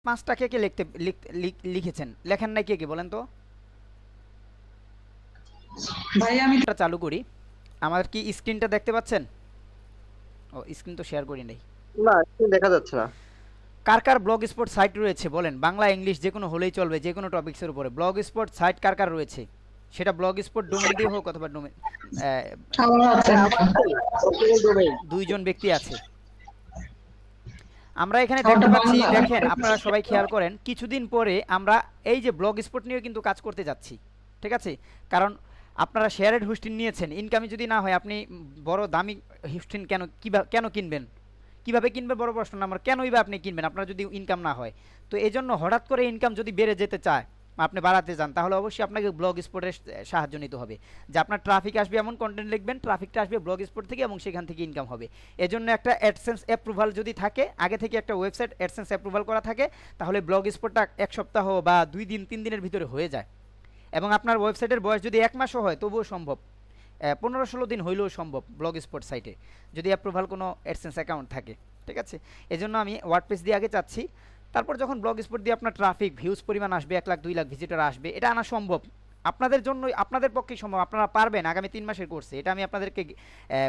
5টা কে কে লিখেছেন? লেখেন নাই কে কে বলেন তো? ভাই আমি এটা চালু করি। আমার কি স্ক্রিনটা দেখতে পাচ্ছেন? ও স্ক্রিন তো শেয়ার করি নাই। না, স্ক্রিন দেখা যাচ্ছে না। কার কার ব্লগ স্পট সাইট রয়েছে বলেন? বাংলা ইংলিশ যে কোনো হলেই চলবে, যে কোনো টপিক্সের উপরে ব্লগ স্পট সাইট কার কার রয়েছে? সেটা ব্লগ স্পট ডোমেন দিয়ে হোক অথবা ডোমেন আমার আছে। দুইজন ব্যক্তি আছে। আমরা এখানে আমারটা দেখতে পাচ্ছি, বাংলা। দেখেন আপনারা সবাই খেয়াল করেন, কিছুদিন পরে আমরা এই যে ব্লগ স্পট নিয়ে কিন্তু কাজ করতে যাচ্ছি, ঠিক আছে? কারণ আপনারা শেয়ারেড হোস্টিং নিয়েছেন, ইনকামই যদি না হয় আপনি বড় দামি হোস্টিং কেন কিনবেন? কিভাবে কিনবে বড় প্রশ্ন নাম্বার, কেনই বা আপনি কিনবেন আপনার যদি ইনকাম না হয়? তো এই জন্য হঠাৎ করে ইনকাম যদি বেড়ে যেতে চায়, আপনি বাড়াতে চান, তাহলে অবশ্যই আপনাকে ব্লগ স্পটের সাহায্য নিতে হবে। যে আপনার ট্রাফিক আসবে এমন কন্টেন্ট লিখবেন, ট্রাফিকটা আসবে ব্লগ স্পট থেকে এবং সেখান থেকে ইনকাম হবে। এজন্য একটা অ্যাডসেন্স অ্যাপ্রুভাল যদি থাকে, আগে থেকে একটা ওয়েবসাইট অ্যাডসেন্স অ্যাপ্রুভাল করা থাকে, তাহলে ব্লগ স্পটটা 1 সপ্তাহ বা 2 দিন 3 দিনের ভিতরে হয়ে যায়। এবং আপনার ওয়েবসাইটের বয়স যদি 1 মাসও হয় তবুও সম্ভব, 15-16 দিন হইলেও সম্ভব ব্লগ স্পট সাইটে, যদি অ্যাপ্রুভাল কোনো অ্যাডসেন্স অ্যাকাউন্ট থাকে, ঠিক আছে? এজন্য আমি ওয়ার্ডপ্রেস দিয়ে আগে চাচ্ছি, তারপর যখন ব্লগ স্পট দিয়ে আপনার ট্রাফিক ভিউজ পরিমাণ আসবে, 1 লাখ 2 লাখ ভিজিটর আসবে, এটা আনা সম্ভব আপনাদের জন্য, আপনাদের পক্ষেই সম্ভব, আপনারা পারবেন আগামী 3 মাসের কোর্সে। এটা আমি আপনাদেরকে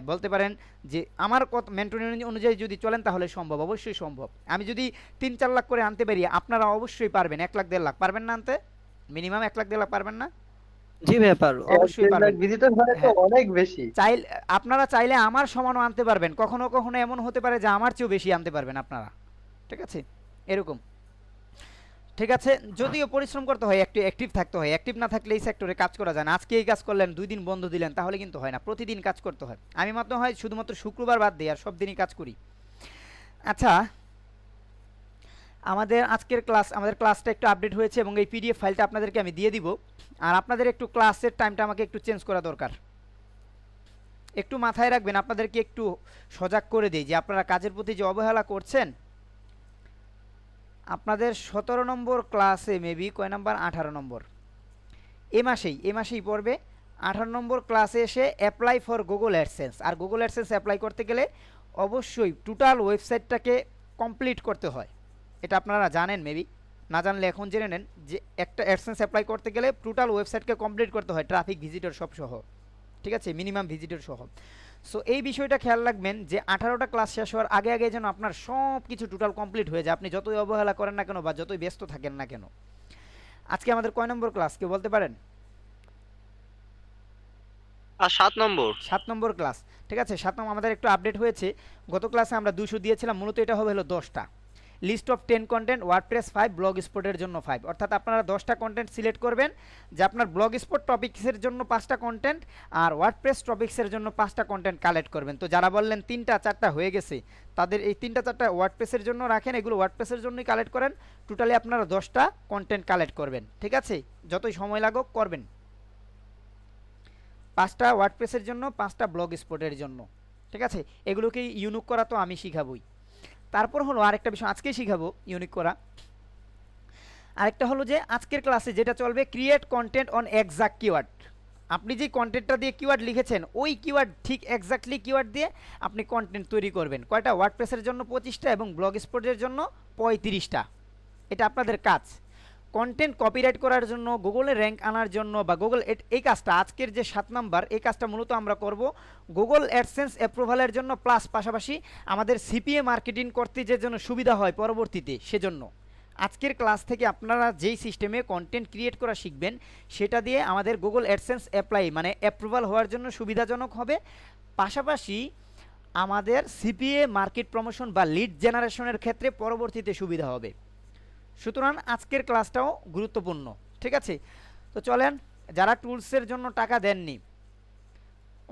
বলতে পারেন যে আমার মেন্টর অনুযায়ী যদি চলেন তাহলে সম্ভব, অবশ্যই সম্ভব। আমি যদি 3-4 লাখ করে আনতে পারি, আপনারা অবশ্যই পারবেন 1 লাখ 1.5 লাখ, পারবেন না আনতে? মিনিমাম 1 লাখ 1.5 লাখ পারবেন না? জি ভাইয়া পারবো। অবশ্যই পারবেন। ভিজিটর মানে তো হ্যাঁ, অনেক বেশি। আপনারা চাইলে আমার সমানও আনতে পারবেন, কখনো কখনো এমন হতে পারে যে আমার চেয়েও বেশি আনতে পারবেন আপনারা, ঠিক আছে? এরকম, ঠিক আছে? যদিও পরিশ্রম করতে হয়, একটু অ্যাক্টিভ থাকতে হয়, অ্যাক্টিভ না থাকলে এই সেক্টরে কাজ করা যায় না। আজকে এই কাজ করলেন, 2 দিন বন্ধ দিলেন, তাহলে কিন্তু হয় না, প্রতিদিন কাজ করতে হয়। আমি মাত্র হয় শুধুমাত্র শুক্রবার বাদ দিই, আর সব দিনই কাজ করি। আচ্ছা, আমাদের ক্লাসটা একটু আপডেট হয়েছে এবং এই পিডিএফ ফাইলটা আপনাদেরকে আমি দিয়ে দিব। আর আপনাদের একটু ক্লাসের টাইমটা আমাকে একটু চেঞ্জ করা দরকার। একটু মাথায় রাখবেন, আপনাদেরকে একটু সজাগ করে দিই যে আপনারা কাজের প্রতি যে অবহেলা করছেন, আপনাদের 17 নম্বর ক্লাসে মেবি কয় নাম্বার, 18 নম্বর, এ মাসেই পড়বে। 18 নম্বর ক্লাসে এসে অ্যাপ্লাই ফর গুগল অ্যাডসেন্স। আর গুগল অ্যাডসেন্স অ্যাপ্লাই করতে গেলে অবশ্যই টোটাল ওয়েবসাইটটাকে কমপ্লিট করতে হয়। এটা আপনারা জানেন মেবি, না জানলে এখন জেনে নেন যে একটা অ্যাডসেন্স অ্যাপ্লাই করতে গেলে টোটাল ওয়েবসাইটকে কমপ্লিট করতে হয়, ট্রাফিক ভিজিটর সব সহ, ঠিক আছে? মিনিমাম ভিজিটর সহ। সো এই বিষয়টা খেয়াল রাখবেন যে 18টা ক্লাস শেষ হওয়ার আগে আগে যেন আপনার সব কিছু টোটাল কমপ্লিট হয়ে যায়, আপনি যতই অবহেলা করেন না কেন বা যতই ব্যস্ত থাকেন না কেন। আজকে আমাদের কয় নম্বর ক্লাস কেউ বলতে পারেন? আর 7 নম্বর। 7 নম্বর ক্লাস, ঠিক আছে? 7 নম্বর আমাদের একটু আপডেট হয়েছে। গত ক্লাসে আমরা 200 দিয়েছিলাম, মূলত এটা হবে হলো 10টা। লিস্ট অফ 10 কন্টেন্ট, ওয়ার্ডপ্রেস 5, ব্লগ স্পটের জন্য 5, অর্থাৎ আপনারা 10টা কন্টেন্ট সিলেক্ট করবেন, যে আপনার ব্লগ স্পট টপিক্সের জন্য 5টা কন্টেন্ট আর ওয়ার্ডপ্রেস টপিক্সের জন্য 5টা কন্টেন্ট কালেক্ট করবেন। তো যারা বললেন 3টা 4টা হয়ে গেছে, তাদের এই 3টা 4টা ওয়ার্ডপ্রেসের জন্য রাখেন, এগুলো ওয়ার্ডপ্রেসের জন্যই কালেক্ট করেন। টোটালি আপনারা 10টা কন্টেন্ট কালেক্ট করবেন, ঠিক আছে? যতই সময় লাগুক করবেন। 5টা ওয়ার্ডপ্রেসের জন্য, 5টা ব্লগ স্পটের জন্য, ঠিক আছে? এগুলোকে ইউনিক করা তো আমি শিখাবই। তারপর হলো আরেকটা বিষয় আজকে শিখাবো ইউনিক করা। আরেকটা হলো যে আজকের ক্লাসে যেটা চলবে, create content on exact keyword. আপনি যে কন্টেন্টটা দিয়ে কিওয়ার্ড লিখেছেন, ওই কিওয়ার্ড ঠিক এক্স্যাক্টলি কিওয়ার্ড দিয়ে আপনি কন্টেন্ট তৈরি করবেন। কয়টা? ওয়ার্ডপ্রেসের জন্য 25টা এবং ব্লগ স্পটের জন্য 35টা। এটা আপনাদের কাজ। কন্টেন্ট কপিরাইট করার জন্য, গুগলে র্যাঙ্ক আনার জন্য বা গুগল এই কাজটা, আজকের যে 7 নাম্বার, এই কাজটা মূলত আমরা করব গুগল অ্যাডসেন্স অ্যাপ্রুভালের জন্য, প্লাস পাশাপাশি আমাদের সিপিএ মার্কেটিং করতে যে জন্য সুবিধা হয় পরবর্তীতে, সেজন্য আজকের ক্লাস থেকে আপনারা যেই সিস্টেমে কন্টেন্ট ক্রিয়েট করা শিখবেন, সেটা দিয়ে আমাদের গুগল অ্যাডসেন্স অ্যাপ্লাই মানে অ্যাপ্রুভাল হওয়ার জন্য সুবিধাজনক হবে। পাশাপাশি আমাদের সিপিএ মার্কেট প্রমোশন বা লিড জেনারেশনের ক্ষেত্রে পরবর্তীতে সুবিধা হবে। সুতরাং আজকের ক্লাসটাও গুরুত্বপূর্ণ, ঠিক আছে? তো চলেন, যারা টুলসের জন্য টাকা দেননি,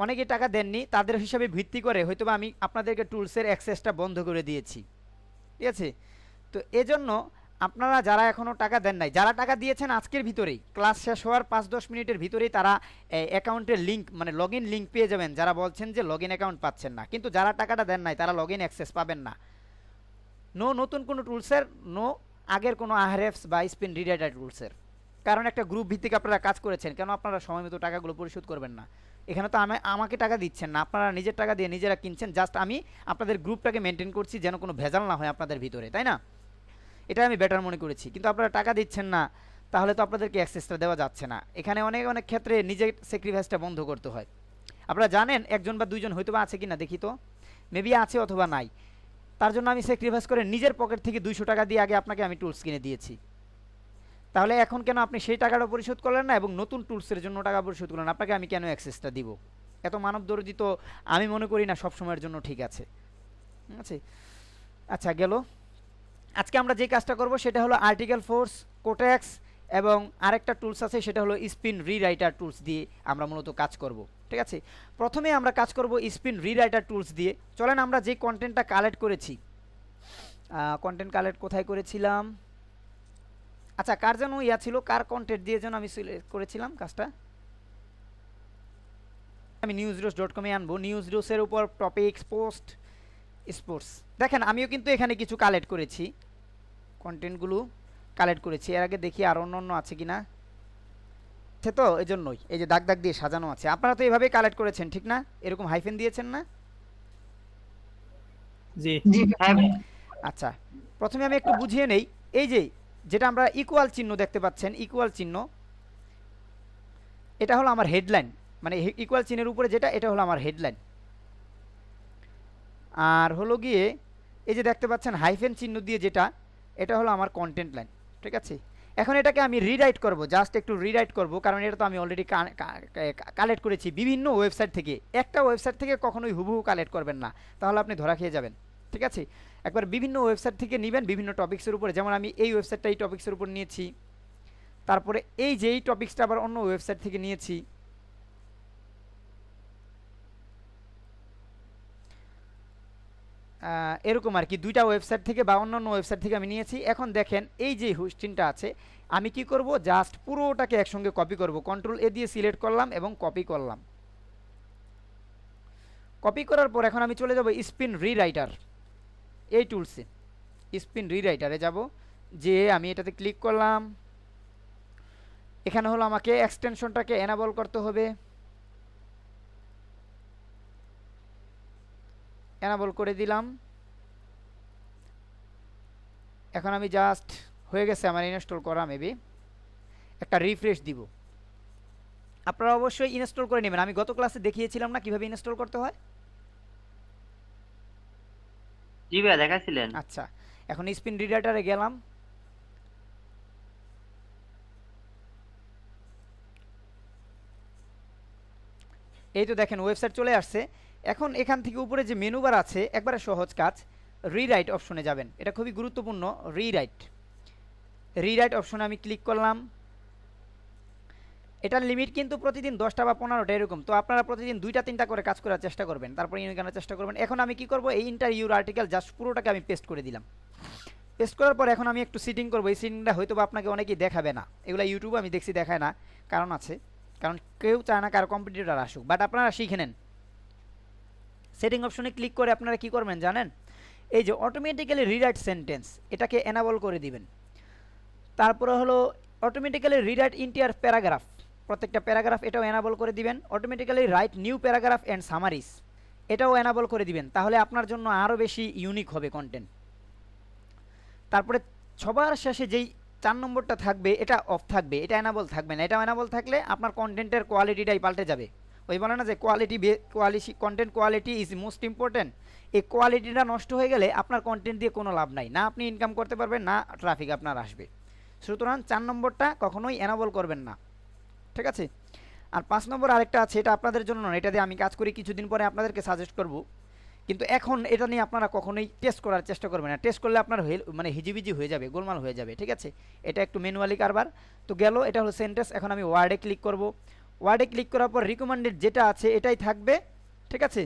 অনেকে টাকা দেননি, তাদের হিসাবে ভিত্তি করে হয়তোবা আমি আপনাদেরকে টুলসের অ্যাক্সেসটা বন্ধ করে দিয়েছি, ঠিক আছে? তো এজন্য আপনারা যারা এখনও টাকা দেন নাই, যারা টাকা দিয়েছেন আজকের ভিতরেই, ক্লাস শেষ হওয়ার 5-10 মিনিটের ভিতরেই তারা অ্যাকাউন্টের লিঙ্ক মানে লগ ইন লিঙ্ক পেয়ে যাবেন, যারা বলছেন যে লগ ইন অ্যাকাউন্ট পাচ্ছেন না। কিন্তু যারা টাকাটা দেন নাই তারা লগ ইন অ্যাক্সেস পাবেন না। নো নতুন কোনো টুলসের, নো আগের কোনো আহরেফস বা স্পিন রিডাইটার টুলসের। কারণ একটা গ্রুপ ভিত্তিক আপনারা কাজ করেছেন, কেন আপনারা সময় মতো টাকাগুলো পরিশোধ করবেন না? এখানে তো আমাকে টাকা দিচ্ছেন না, আপনারা নিজের টাকা দিয়ে নিজেরা কিনছেন। জাস্ট আমি আপনাদের গ্রুপটাকে মেনটেন করছি যেন কোনো ভেজাল না হয় আপনাদের ভিতরে, তাই না? এটা আমি বেটার মনে করেছি, কিন্তু আপনারা টাকা দিচ্ছেন না, তাহলে তো আপনাদেরকে অ্যাক্সেসটা দেওয়া যাচ্ছে না। এখানে অনেক অনেক ক্ষেত্রে নিজের স্যাক্রিফাইসটা বন্ধ করতে হয়। আপনারা জানেন একজন বা দুইজন হয়তো বা আছে কি না দেখি তো, মেবি আছে অথবা নাই। তার জন্য আমি স্যাক্রিফাইস করে নিজের পকেট থেকে 200 টাকা দিয়ে আগে আপনাকে আমি টুলস কিনে দিয়েছি। তাহলে এখন কেন আপনি সেই টাকাটা পরিশোধ করলেন না এবং নতুন টুলসের জন্য টাকা পরিশোধ করলেন? আপনাকে আমি কেন অ্যাক্সেসটা দিব? এত মানবদর্দি তো আমি মনে করি না সব সময়ের জন্য ঠিক আছে। ঠিক আছে, আচ্ছা গেল। আজকে আমরা যে কাজটা করব সেটা হলো আর্টিকেল ফোর্স, কোটেক্স এবং আরেকটা টুলস আছে সেটা হলো স্পিন রিরাইটার টুলস দিয়ে আমরা মূলত কাজ করব। ঠিক আছে, প্রথমে আমরা কাজ করব স্পিন রিরাইটার টুলস দিয়ে। চলেন আমরা যে কন্টেন্টটা কালেক্ট করেছি, কন্টেন্ট কালেক্ট কোথায় করেছিলাম, আচ্ছা কার যেন ইয়া ছিল, কার কন্টেন্ট দিয়ে যেন আমি সিলেক্ট করেছিলাম কাজটা, আমি newsreels.com এ আনবো। নিউজরিলসের উপর টপিকস, পোস্ট, স্পোর্টস। দেখেন আমিও কিন্তু এখানে কিছু কালেক্ট করেছি, কন্টেন্টগুলো কালেক্ট করেছি। এর আগে দেখি আর অন্য আছে কিনা, আছে তো, এই জন্যই এই যে দাগ দাগ দিয়ে সাজানো আছে। আপনারা তো এইভাবেই কালেক্ট করেছেন ঠিক না? এরকম হাইফেন দিয়েছেন না? জি জি হ্যাঁ আচ্ছা, প্রথমে আমি একটু বুঝিয়ে নেই। এই যে যেটা আমরা ইকুয়াল চিহ্ন দেখতে পাচ্ছেন, ইকুয়াল চিহ্ন, এটা হলো আমার হেডলাইন, মানে ইকুয়াল চিহ্নের উপরে যেটা, এটা হলো আমার হেডলাইন। আর হলো গিয়ে এই যে দেখতে পাচ্ছেন হাইফেন চিহ্ন দিয়ে যেটা, এটা হলো আমার কন্টেন্ট লাইন। ঠিক আছে, এখন এটাকে আমি রিরাইট করব, জাস্ট একটু রিরাইট করব, কারণ এটা তো আমি অলরেডি কালেক্ট করেছি বিভিন্ন ওয়েবসাইট থেকে। একটা ওয়েবসাইট থেকে কখনোই হুবহু কালেক্ট করবেন না, তাহলে আপনি ধরা খেয়ে যাবেন। ঠিক আছে, একবার বিভিন্ন ওয়েবসাইট থেকে নেবেন বিভিন্ন টপিক্সের উপরে। যেমন আমি এই ওয়েবসাইটটা এই টপিক্সের উপর নিয়েছি, তারপরে এই যে এই টপিক্সটা আবার অন্য ওয়েবসাইট থেকে নিয়েছি। এরকম আর কি, দুইটা ওয়েবসাইট থেকে বা অন্যান্য ওয়েবসাইট থেকে আমি নিয়েছি। এখন দেখেন এই যে হোস্টিংটা আছে, আমি কি করব, জাস্ট পুরোটাকে একসঙ্গে কপি করব। কন্ট্রোল এ দিয়ে সিলেক্ট করলাম এবং কপি করলাম। কপি করার পর এখন আমি চলে যাব স্পিন রিরাইটার এই টুলসে। স্পিন রিরাইটারে যাব, যে আমি এটাতে ক্লিক করলাম। এখানে হলো আমাকে এক্সটেনশনটাকে এনাবল করতে হবে, এনাবল করে দিলাম। এখন আমি জাস্ট হয়ে গেছে আমার ইনস্টল করা, মেবি একটা রিফ্রেশ দিব। আপনারা অবশ্যই ইনস্টল করে নেবেন। আমি গত ক্লাসে দেখিয়েছিলাম না কিভাবে ইনস্টল করতে হয়? জি ভাইয়া দেখাছিলেন। আচ্ছা, এখন স্পিন রিডারে গেলাম। এই তো দেখেন ওয়েবসাইট চলে আসছে। এখন এখান থেকে উপরে যে মেনু বার আছে, একবারে সহজ কাজ, রিরাইট অপশনে যাবেন। এটা খুবই গুরুত্বপূর্ণ, রিরাইট। রিরাইট অপশনে আমি ক্লিক করলাম। এটার লিমিট কিন্তু প্রতিদিন 10টা বা 15টা এরকম, তো আপনারা প্রতিদিন 2টা 3টা করে কাজ করার চেষ্টা করবেন, তারপরে ইউনিক আনার চেষ্টা করবেন। এখন আমি কি করব, এই ইন্টারভিউর আর্টিকেল জাস্ট পুরোটাকে আমি পেস্ট করে দিলাম। পেস্ট করার পর এখন আমি একটু সিটিং করবো। এই সিটিংটা হয়তো বা আপনাকে অনেকেই দেখাবে না, এগুলো ইউটিউবে আমি দেখছি দেখায় না, কারণ আছে, কারণ কেউ চায় না কারো কম্পিটিটর আসুক, বাট আপনারা শিখে নেন। সেটিং অপশনে ক্লিক করে আপনারা কি করবেন জানেন, এই যে অটোমেটিক্যালি রিরাইট সেন্টেন্স, এটাকে এনাবল করে দিবেন। তারপরে হলো অটোমেটিক্যালি রিরাইট ইন্টিয়ার প্যারাগ্রাফ, প্রত্যেকটা প্যারাগ্রাফ এটাও এনাবল করে দিবেন। Automatically write new paragraph and summaries, এটাও এনাবল করে দিবেন, তাহলে আপনার জন্য আরও বেশি ইউনিক হবে কন্টেন্ট। তারপরে সবার শেষে যেই 4 নম্বরটা থাকবে, এটা অফ থাকবে, এটা এনাবল থাকবে না। এটা এনাবল থাকলে আপনার কন্টেন্টের কোয়ালিটিটাই পাল্টে যাবে। ওই বলে না যে content quality is most important. এই কোয়ালিটিটা নষ্ট হয়ে গেলে আপনার কন্টেন্ট দিয়ে কোনো লাভ নাই, না আপনি ইনকাম করতে পারবেন, না ট্রাফিক আপনার আসবে। সুতরাং 4 নম্বরটা কখনোই এনাবল করবেন না। ঠিক আছে, আর 5 নম্বর আরেকটা আছে, এটা আপনাদের জন্য নয়, এটা দিয়ে আমি কাজ করি, কিছুদিন পরে আপনাদেরকে সাজেস্ট করব, কিন্তু এখন এটা নিয়ে আপনারা কখনোই টেস্ট করার চেষ্টা করবেন না। টেস্ট করলে আপনার মানে হিজিবিজি হয়ে যাবে, গোলমাল হয়ে যাবে। ঠিক আছে, এটা একটু ম্যানুয়ালি কারবার। তো গেল, এটা হলো সেন্টেন্স। এখন আমি ওয়ার্ডে ক্লিক করব। ওয়ার্ডে ক্লিক করার পর রিকমেন্ডেড যেটা আছে এটাই থাকবে। ঠিক আছে,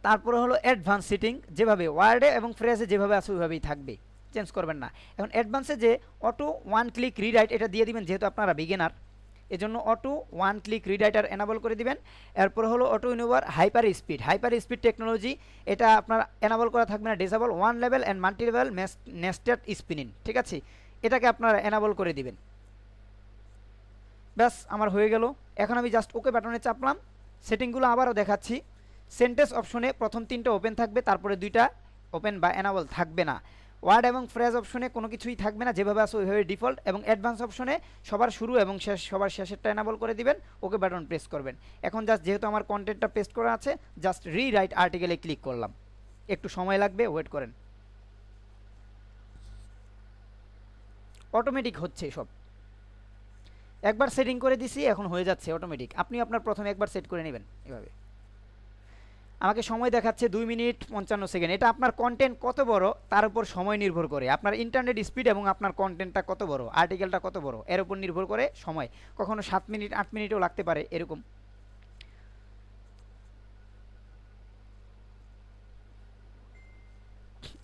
তারপরে হলো অ্যাডভান্স সিটিং, যেভাবে ওয়ার্ডে এবং ফ্রেজে যেভাবে আছে ওইভাবেই থাকবে, চেঞ্জ করবেন না। এখন অ্যাডভান্সে যে অটো ওয়ান ক্লিক রিরাইট, এটা দিয়ে দিবেন, যেহেতু আপনারা বিগিনার, এজন্য auto one click rewriter enable করে দিবেন। এরপর হলো অটো ইউনিভার হাইপার স্পিড টেকনোলজি, এটা আপনার এনাবল করা থাকবে না, disable one level and multi level nested spinning. ঠিক আছে, এটাকে আপনারা এনাবল করে দিবেন। ব্যাস আমার হয়ে গেল। এখন আমি জাস্ট ওকে বাটনে চাপলাম। সেটিংগুলো আবারও দেখাচ্ছি। সেন্টেন্স অপশনে প্রথম 3টা ওপেন থাকবে, তারপরে 2টা ওপেন বা এনাবল থাকবে না। ওয়ার্ড এবং ফ্রেজ অপশনে কোনো কিছুই থাকবে না, যেভাবে আছে ওইভাবে ডিফল্ট, এবং অ্যাডভান্স অপশনে সবার শুরু এবং শেষ সবার শেষেরটা এনাবল করে দিবেন, ওকে বাটন প্রেস করবেন। এখন জাস্ট যেহেতু আমার কন্টেন্টটা পেস্ট করা আছে, জাস্ট রিরাইট আর্টিকেলে ক্লিক করলাম, একটু সময় লাগবে, ওয়েট করেন। অটোমেটিক হচ্ছে সব, একবার সেটিং করে দিছি, এখন হয়ে যাচ্ছে অটোমেটিক। আপনি আপনার প্রথমে একবার সেট করে নেবেন এভাবে। আমাকে সময় দেখাচ্ছে 2 মিনিট 55 সেকেন্ড। এটা আপনার কন্টেন্ট কত বড় তার উপর সময় নির্ভর করে, আপনার ইন্টারনেট স্পিড এবং আপনার কন্টেন্টটা কত বড়, আর্টিকেলটা কত বড়, এর উপর নির্ভর করে সময়। কখনো 7 মিনিট 8 মিনিটও লাগতে পারে এরকম।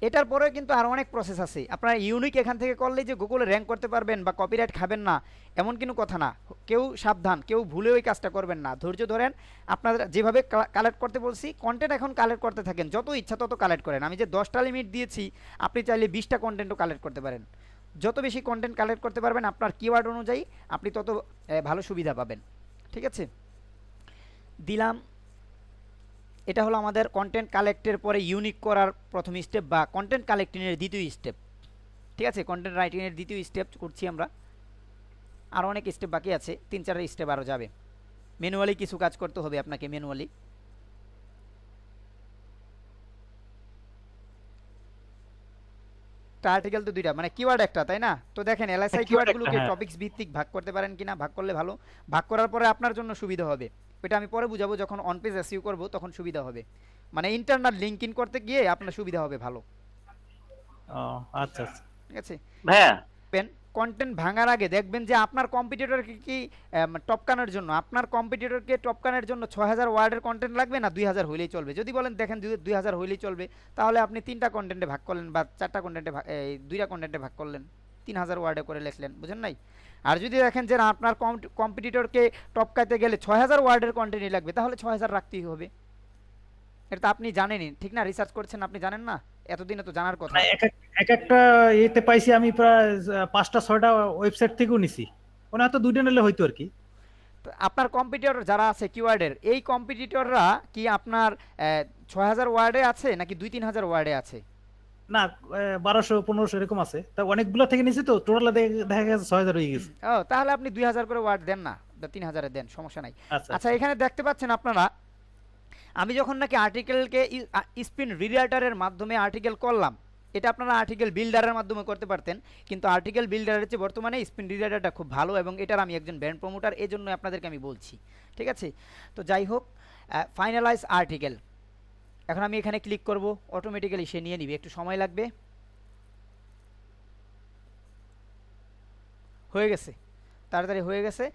এটার পরেও কিন্তু আরও অনেক প্রসেস আছে। আপনারা ইউনিক এখান থেকে করলেই যে গুগলে র্যাঙ্ক করতে পারবেন বা কপিরাইট খাবেন না এমন কোনো কথা না। কেউ সাবধান, কেউ ভুলে ওই কাজটা করবেন না, ধৈর্য ধরেন। আপনাদের যেভাবে কালেক্ট করতে বলছি কন্টেন্ট এখন কালেক্ট করতে থাকেন, যত ইচ্ছা তত কালেক্ট করেন। আমি যে 10টা লিমিট দিয়েছি, আপনি চাইলে 20টা কন্টেন্টও কালেক্ট করতে পারেন। যত বেশি কন্টেন্ট কালেক্ট করতে পারবেন আপনার কিওয়ার্ড অনুযায়ী, আপনি তত ভালো সুবিধা পাবেন। ঠিক আছে, দিলাম। এটা হলো আমাদের কন্টেন্ট কালেক্টের পরে ইউনিক করার প্রথম স্টেপ বা কন্টেন্ট কালেক্টিংয়ের দ্বিতীয় স্টেপ। ঠিক আছে, কন্টেন্ট রাইটিংয়ের দ্বিতীয় স্টেপ করছি আমরা, আরও অনেক স্টেপ বাকি আছে, 3-4 স্টেপ আরও যাবে। ম্যানুয়ালি কিছু কাজ করতে হবে আপনাকে, ম্যানুয়ালি। আর্টিকেল তো দুইটা, মানে কিওয়ার্ড একটা, তাই না? তো দেখেন এলএসআই কিওয়ার্ডগুলোকে টপিকস ভিত্তিক ভাগ করতে পারেন কিনা, ভাগ করলে ভালো। ভাগ করার পরে আপনার জন্য সুবিধা হবে, ওইটা আমি পরে বুঝাবো, যখন অন পেজ এসইও করব তখন সুবিধা হবে, মানে ইন্টারনাল লিংক ইন করতে গিয়ে আপনার সুবিধা হবে ভালো। আচ্ছা আচ্ছা, ঠিক আছে ভাইয়া কন্টেন্ট ভাঙার আগে দেখবেন যে আপনার কম্পিটিটরকে কি টপকানোর জন্য, আপনার কম্পিটিটরকে টপকানোর জন্য 6000 ওয়ার্ডের কন্টেন্ট লাগবে না 2000 হইলেই চলবে। যদি বলেন দেখেন 2000 হইলেই চলবে, তাহলে আপনি 3টা কন্টেন্টে ভাগ করলেন বা 4টা কন্টেন্টে 2টা কন্টেন্টে ভাগ করলেন, 3000 ওয়ার্ডে করে লিখলেন, বুঝেন নাই? আর যদি দেখেন যে না আপনার কম্পিটিটরকে টপকাইতে গেলে 6000 ওয়ার্ডের কন্টেন্টই লাগবে, তাহলে 6000 রাখতেই হবে। এটা তো আপনি জানেনই, ঠিক না? রিসার্চ করছেন, আপনি জানেন না? এতদিনে তো জানার কথা। এক একটা এতে পাইছি আমি প্রায় 5টা 6টা ওয়েবসাইট থেকেও নিছি, মানে হয়তো 2টা নিলে হয়তো আর কি। আপনার কম্পিটিটর যারা আছে কিওয়ার্ডের, এই কম্পিটিটররা কি আপনার 6000 ওয়ার্ডে আছে নাকি 2-3000 ওয়ার্ডে আছে? না 1200 1500 এরকম আছে, তা অনেকগুলো থেকে নিছি তো টোটাল দেখা গেছে 6000 হয়ে গেছে। ও তাহলে আপনি 2000 করে ওয়ার্ড দেন না, 3000 দেন, সমস্যা নাই। আচ্ছা আচ্ছা, এখানে দেখতে পাচ্ছেন আপনারা, আমি যখন নাকি আর্টিকেলকে স্পিন রিরাইটারের মাধ্যমে আর্টিকেল করলাম, এটা আপনারা আর্টিকেল বিল্ডারের মাধ্যমে করতে পারতেন, কিন্তু আর্টিকেল বিল্ডারের চেয়ে বর্তমানে স্পিন রিরাইটারটা খুব ভালো, এবং এটার আমি একজন ব্র্যান্ড প্রমোটার, এই জন্য আপনাদেরকে আমি বলছি। ঠিক আছে, তো যাই হোক, ফাইনালাইজ আর্টিকেল, এখন আমি এখানে ক্লিক করব, অটোমেটিক্যালি সে নিয়ে নিবে, একটু সময় লাগবে। হয়ে গেছে, তাড়াতাড়ি হয়ে গেছে।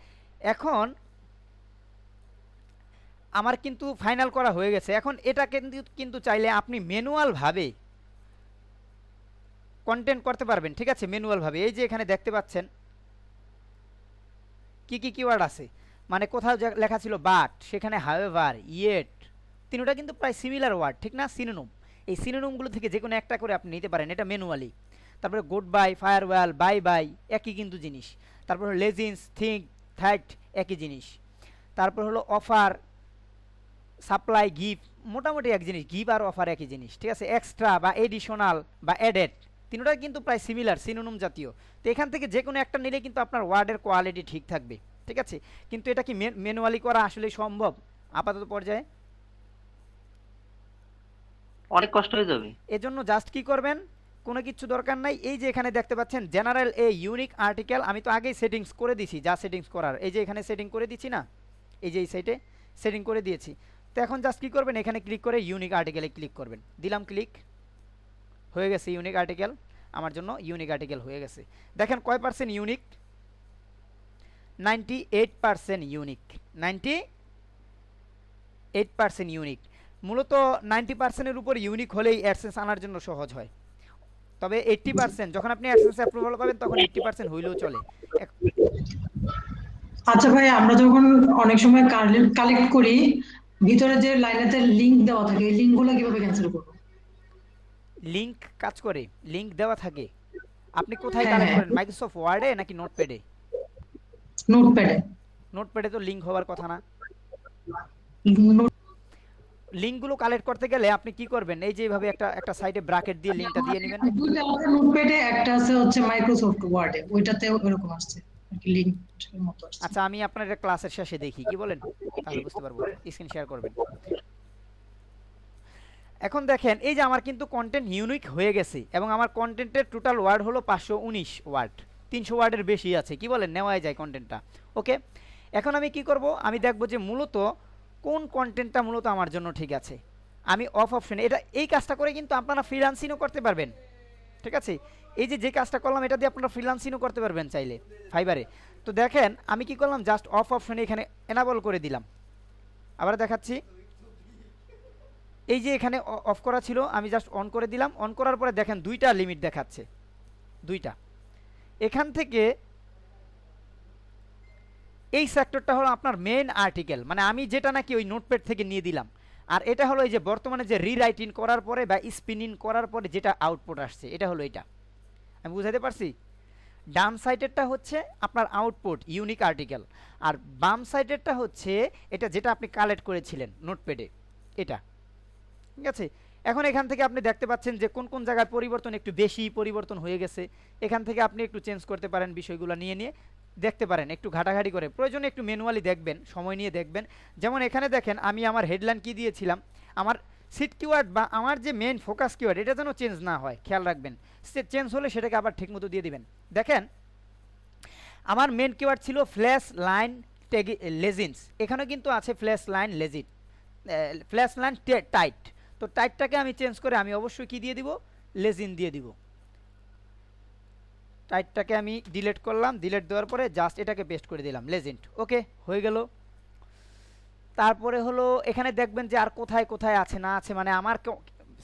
এখন আমার কিন্তু ফাইনাল করা হয়ে গেছে। এখন এটা কিন্তু চাইলে আপনি ম্যানুয়ালভাবে কন্টেন্ট করতে পারবেন। ঠিক আছে, ম্যানুয়ালভাবে। এই যে এখানে দেখতে পাচ্ছেন কি কি কিওয়ার্ড আছে, মানে কোথাও লেখা ছিল বাট, সেখানে হাউএভার, ইয়েট, তিনটা কিন্তু প্রায় সিমিলার ওয়ার্ড, ঠিক না? সিনোনিম, এই সিনোনিমগুলো থেকে যে কোনো একটা করে আপনি নিতে পারেন, এটা ম্যানুয়ালি। তারপরে good bye, farewell, bye bye, একই কিন্তু জিনিস। তারপর লেজিন্স, থিঙ্ক, থ্যাট, একই জিনিস। তারপর হলো অফার, সাপ্লাই, গিফট, মোটামুটি এক জিনিস, গিভ আর অফার একই জিনিস। ঠিক আছে, এক্সট্রা বা এডিশনাল বা অ্যাডেড, তিনটা কিন্তু প্রায় সিমিলার, সিনোনিম জাতীয়। তো এখান থেকে যে কোনো একটা নিলে কিন্তু আপনার ওয়ার্ডের কোয়ালিটি ঠিক থাকবে। ঠিক আছে, কিন্তু এটা কি ম্যানুয়ালি করা আসলে সম্ভব আপাতত পর্যায়ে? অনেক কষ্ট হয়ে যাবে। এজন্য জাস্ট কি করবেন, কোনো কিছু দরকার নাই। এই যে এখানে দেখতে পাচ্ছেন জেনারেল এ ইউনিক আর্টিকেল, আমি তো আগেই সেটিংস করে দিছি, যা সেটিংস করার, এই যে এখানে সেটিং করে দিচ্ছি না, এই যে এই সাইটে সেটিং করে দিয়েছি। তো এখন জাস্ট কী করবেন, এখানে ক্লিক করে ইউনিক আর্টিকেলে ক্লিক করবেন। দিলাম ক্লিক, হয়ে গেছে ইউনিক আর্টিকেল, আমার জন্য ইউনিক আর্টিকেল হয়ে গেছে। দেখেন কয় পার্সেন্ট ইউনিক, 98% ইউনিক, 98% ইউনিক। মূলত 90%-এর উপর ইউনিক হলেই অ্যাডসেন্স আনার জন্য সহজ হয়, তবে 80% যখন আপনি অ্যাডসেন্স অ্যাপ্রুভাল পাবেন তখন 80% হইলেও চলে। আচ্ছা ভাই, আমরা যখন অনেক সময় কালেক্ট করি, ভিতরে যে লাইনেতে লিংক দেওয়া থাকে, এই লিংকগুলো কিভাবে ক্যান্সেল করব? লিংক কাজ করে, লিংক দেওয়া থাকে। আপনি কোথায় কালেক্ট করেন, মাইক্রোসফট ওয়ার্ডে নাকি নোটপ্যাডে? নোটপ্যাডে। নোটপ্যাডে তো লিংক হওয়ার কথা না। লিঙ্কগুলো কালেক্ট করতে গেলে আপনি কি করবেন, এই যে এইভাবে একটা একটা সাইডে ব্র্যাকেট দিয়ে লিঙ্কটা দিয়ে নেবেন। দুইটা আছে নোটপ্যাডে, একটা আছে হচ্ছে মাইক্রোসফট ওয়ার্ডে, ওইটাতে ওরকম আসছে আর কি, লিংক মতো আসছে। আচ্ছা আমি আপনার এটা ক্লাসের শেষে দেখি, কি বলেন, তাহলে বুঝতে পারবো। স্ক্রিন শেয়ার করবেন। এখন দেখেন এই যে আমার কিন্তু কন্টেন্ট ইউনিক হয়ে গেছে এবং আমার কন্টেন্টের টোটাল ওয়ার্ড হলো 519 ওয়ার্ড, 300 ওয়ার্ডের বেশি আছে, কি বলেন, নেওয়াই যায় কন্টেন্টটা। ওকে, এখন আমি কি করব, আমি দেখব যে মূলত কোন কন্টেন্টটা মূলত আমার জন্য ঠিক আছে। আমি অফ অপশনে এটা, এই কাজটা করে কিন্তু আপনারা ফ্রিল্যান্সিংও করতে পারবেন, ঠিক আছে। এই যে যে কাজটা করলাম এটা দিয়ে আপনারা ফ্রিল্যান্সিংও করতে পারবেন চাইলে ফাইবারে। তো দেখেন আমি কি করলাম, জাস্ট অফ অপশনে এখানে এনাবল করে দিলাম। আবার দেখাচ্ছি, এই যে এখানে অফ করা ছিল আমি জাস্ট অন করে দিলাম। অন করার পরে দেখেন দুইটা লিমিট দেখাচ্ছে, দুইটা। এখান থেকে এই সেক্টরটা হলো আপনার মেইন আর্টিকেল, মানে আমি যেটা নাকি ওই নোটপ্যাড থেকে নিয়ে দিলাম। আর এটা হলো এই যে বর্তমানে যে রিরাইটিং করার পরে বা স্পিনিং করার পরে যেটা আউটপুট আসছে, এটা হলো এটা। আমি বুঝাতে পারছি? ডান সাইডেরটা হচ্ছে আপনার আউটপুট ইউনিক আর্টিকেল, আর বাম সাইডেরটা হচ্ছে এটা যেটা আপনি কালেক্ট করেছিলেন নোটপ্যাডে, এটা। ঠিক আছে, এখন এখান থেকে আপনি দেখতে পাচ্ছেন যে কোন কোন জায়গায় পরিবর্তন একটু বেশি পরিবর্তন হয়ে গেছে। এখান থেকে আপনি একটু চেঞ্জ করতে পারেন, বিষয়গুলো নিয়ে নিয়ে দেখতে পারেন, একটু ঘাটাঘাটি করে, প্রয়োজনে একটু ম্যানুয়ালি দেখবেন, সময় নিয়ে দেখবেন। যেমন এখানে দেখেন আমি আমার হেডলাইন কি দিয়েছিলাম, আমার সিট কিওয়ার্ড বা আমার যে মেন ফোকাস কিওয়ার্ড এটা যেন চেঞ্জ না হয়, খেয়াল রাখবেন। চেঞ্জ হলে সেটাকে আবার ঠিকমতো দিয়ে দিবেন। দেখেন আমার মেন কিওয়ার্ড ছিল ফ্ল্যাশ লাইন লেজিন্স, এখানে কিন্তু আছে flash line legging, flash line tight. তো টাইটটাকে আমি চেঞ্জ করে আমি অবশ্যই কি দিয়ে দিব, লেজিন দিয়ে দিব। টাইটটাকে আমি ডিলিট করলাম, ডিলিট দেওয়ার পরে জাস্ট এটাকে পেস্ট করে দিলাম লেজেন্ড। ওকে, হয়ে গেল। তারপরে হলো এখানে দেখবেন যে আর কোথায় কোথায় আছে না আছে, মানে আমার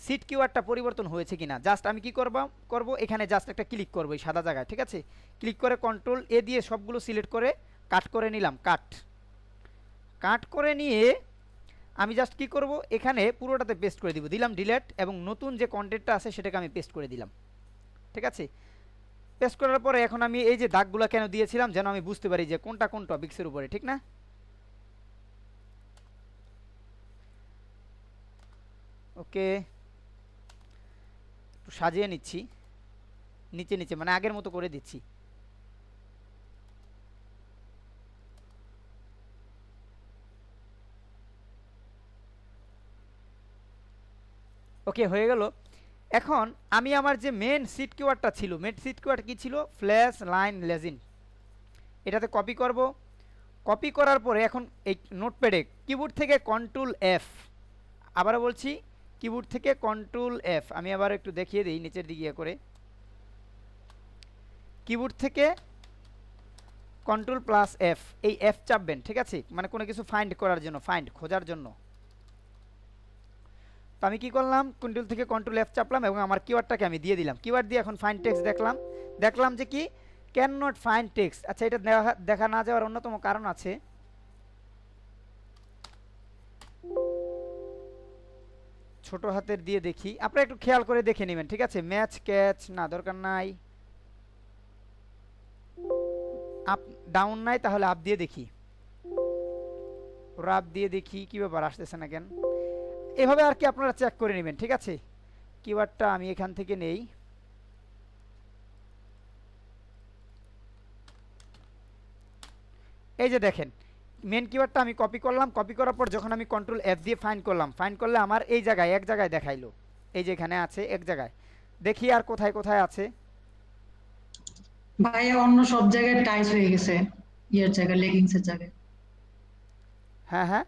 সিট কিওয়ার্ডটা পরিবর্তন হয়েছে কিনা। জাস্ট আমি কি করব এখানে জাস্ট একটা ক্লিক করব এই সাদা জায়গায়, ঠিক আছে। ক্লিক করে কন্ট্রোল এ দিয়ে সবগুলো সিলেক্ট করে কাট করে নিলাম, কাট করে নিয়ে আমি জাস্ট কি করব এখানে পুরোটাতে পেস্ট করে দিব, দিলাম ডিলিট, এবং নতুন যে কন্টেন্টটা আছে সেটাকে আমি পেস্ট করে দিলাম, ঠিক আছে। পেস্ট করার পরে এখন আমি এই যে দাগগুলো কেন দিয়েছিলাম, যেন আমি বুঝতে পারি যে কোনটা কোন টপিক্সের উপরে, ঠিক না। ওকে, একটু সাজিয়ে নিচ্ছি, নিচে নিচে মানে আগের মতো করে দিচ্ছি। ওকে, হয়ে গেল। এখন আমি আমার যে মেন সিট কিওয়ার্ডটা ছিল, মেন সিট কিওয়ার্ড কি ছিল, ফ্ল্যাশ লাইন লেজিন, এটাতে কপি করব। কপি করার পরে এখন এই নোটপ্যাডে কিবোর্ড থেকে কন্ট্রোল এফ, আবারও বলছি কিবোর্ড থেকে কন্ট্রোল এফ, আমি আবার একটু দেখিয়ে দিই নিচের দিকে করে, কিবোর্ড থেকে কন্ট্রোল প্লাস এফ, এই এফ চাপবেন, ঠিক আছে, মানে কোনো কিছু ফাইন্ড করার জন্য, ফাইন্ড খোঁজার জন্য। তো আমি কি করলাম, কন্ট্রোল থেকে কন্ট্রোল এফ চাপলাম এবং আমার কিওয়ার্ডটাকে আমি দিয়ে দিলাম। কিওয়ার্ড দিয়ে এখন ফাইন্ড টেক্সট দেখলাম যে কি ক্যান নট ফাইন্ড টেক্সট। আচ্ছা, এটা দেখা না যাওয়ার অন্যতম কারণ আছে, ছোট হাতের দিয়ে দেখি, আপনারা একটু খেয়াল করে দেখে নেবেন, ঠিক আছে। ম্যাচ ক্যাচ না, দরকার নাই, আপ ডাউন নাই, তাহলে আপ দিয়ে দেখি, আপ দিয়ে দেখি কি ব্যাপার, আসতেছে না কেন। এভাবে আর কি আপনারা চেক করে নেবেন, ঠিক আছে। কিওয়ার্ডটা আমি এখান থেকে নেই, এই যে দেখেন মেন কিওয়ার্ডটা আমি কপি করলাম, কপি করার পর যখন আমি কন্ট্রোল এফ দিয়ে ফাইন্ড করলাম, ফাইন্ড করলে আমার এই জায়গায় এক জায়গায় দেখাইলো, এই যে এখানে আছে এক জায়গায়। দেখি আর কোথায় কোথায় আছে। ভাই অন্য সব জায়গায় টাইস হয়ে গেছে, ইয়ের জায়গায় লেগিংস এর জায়গায়। হ্যাঁ হ্যাঁ,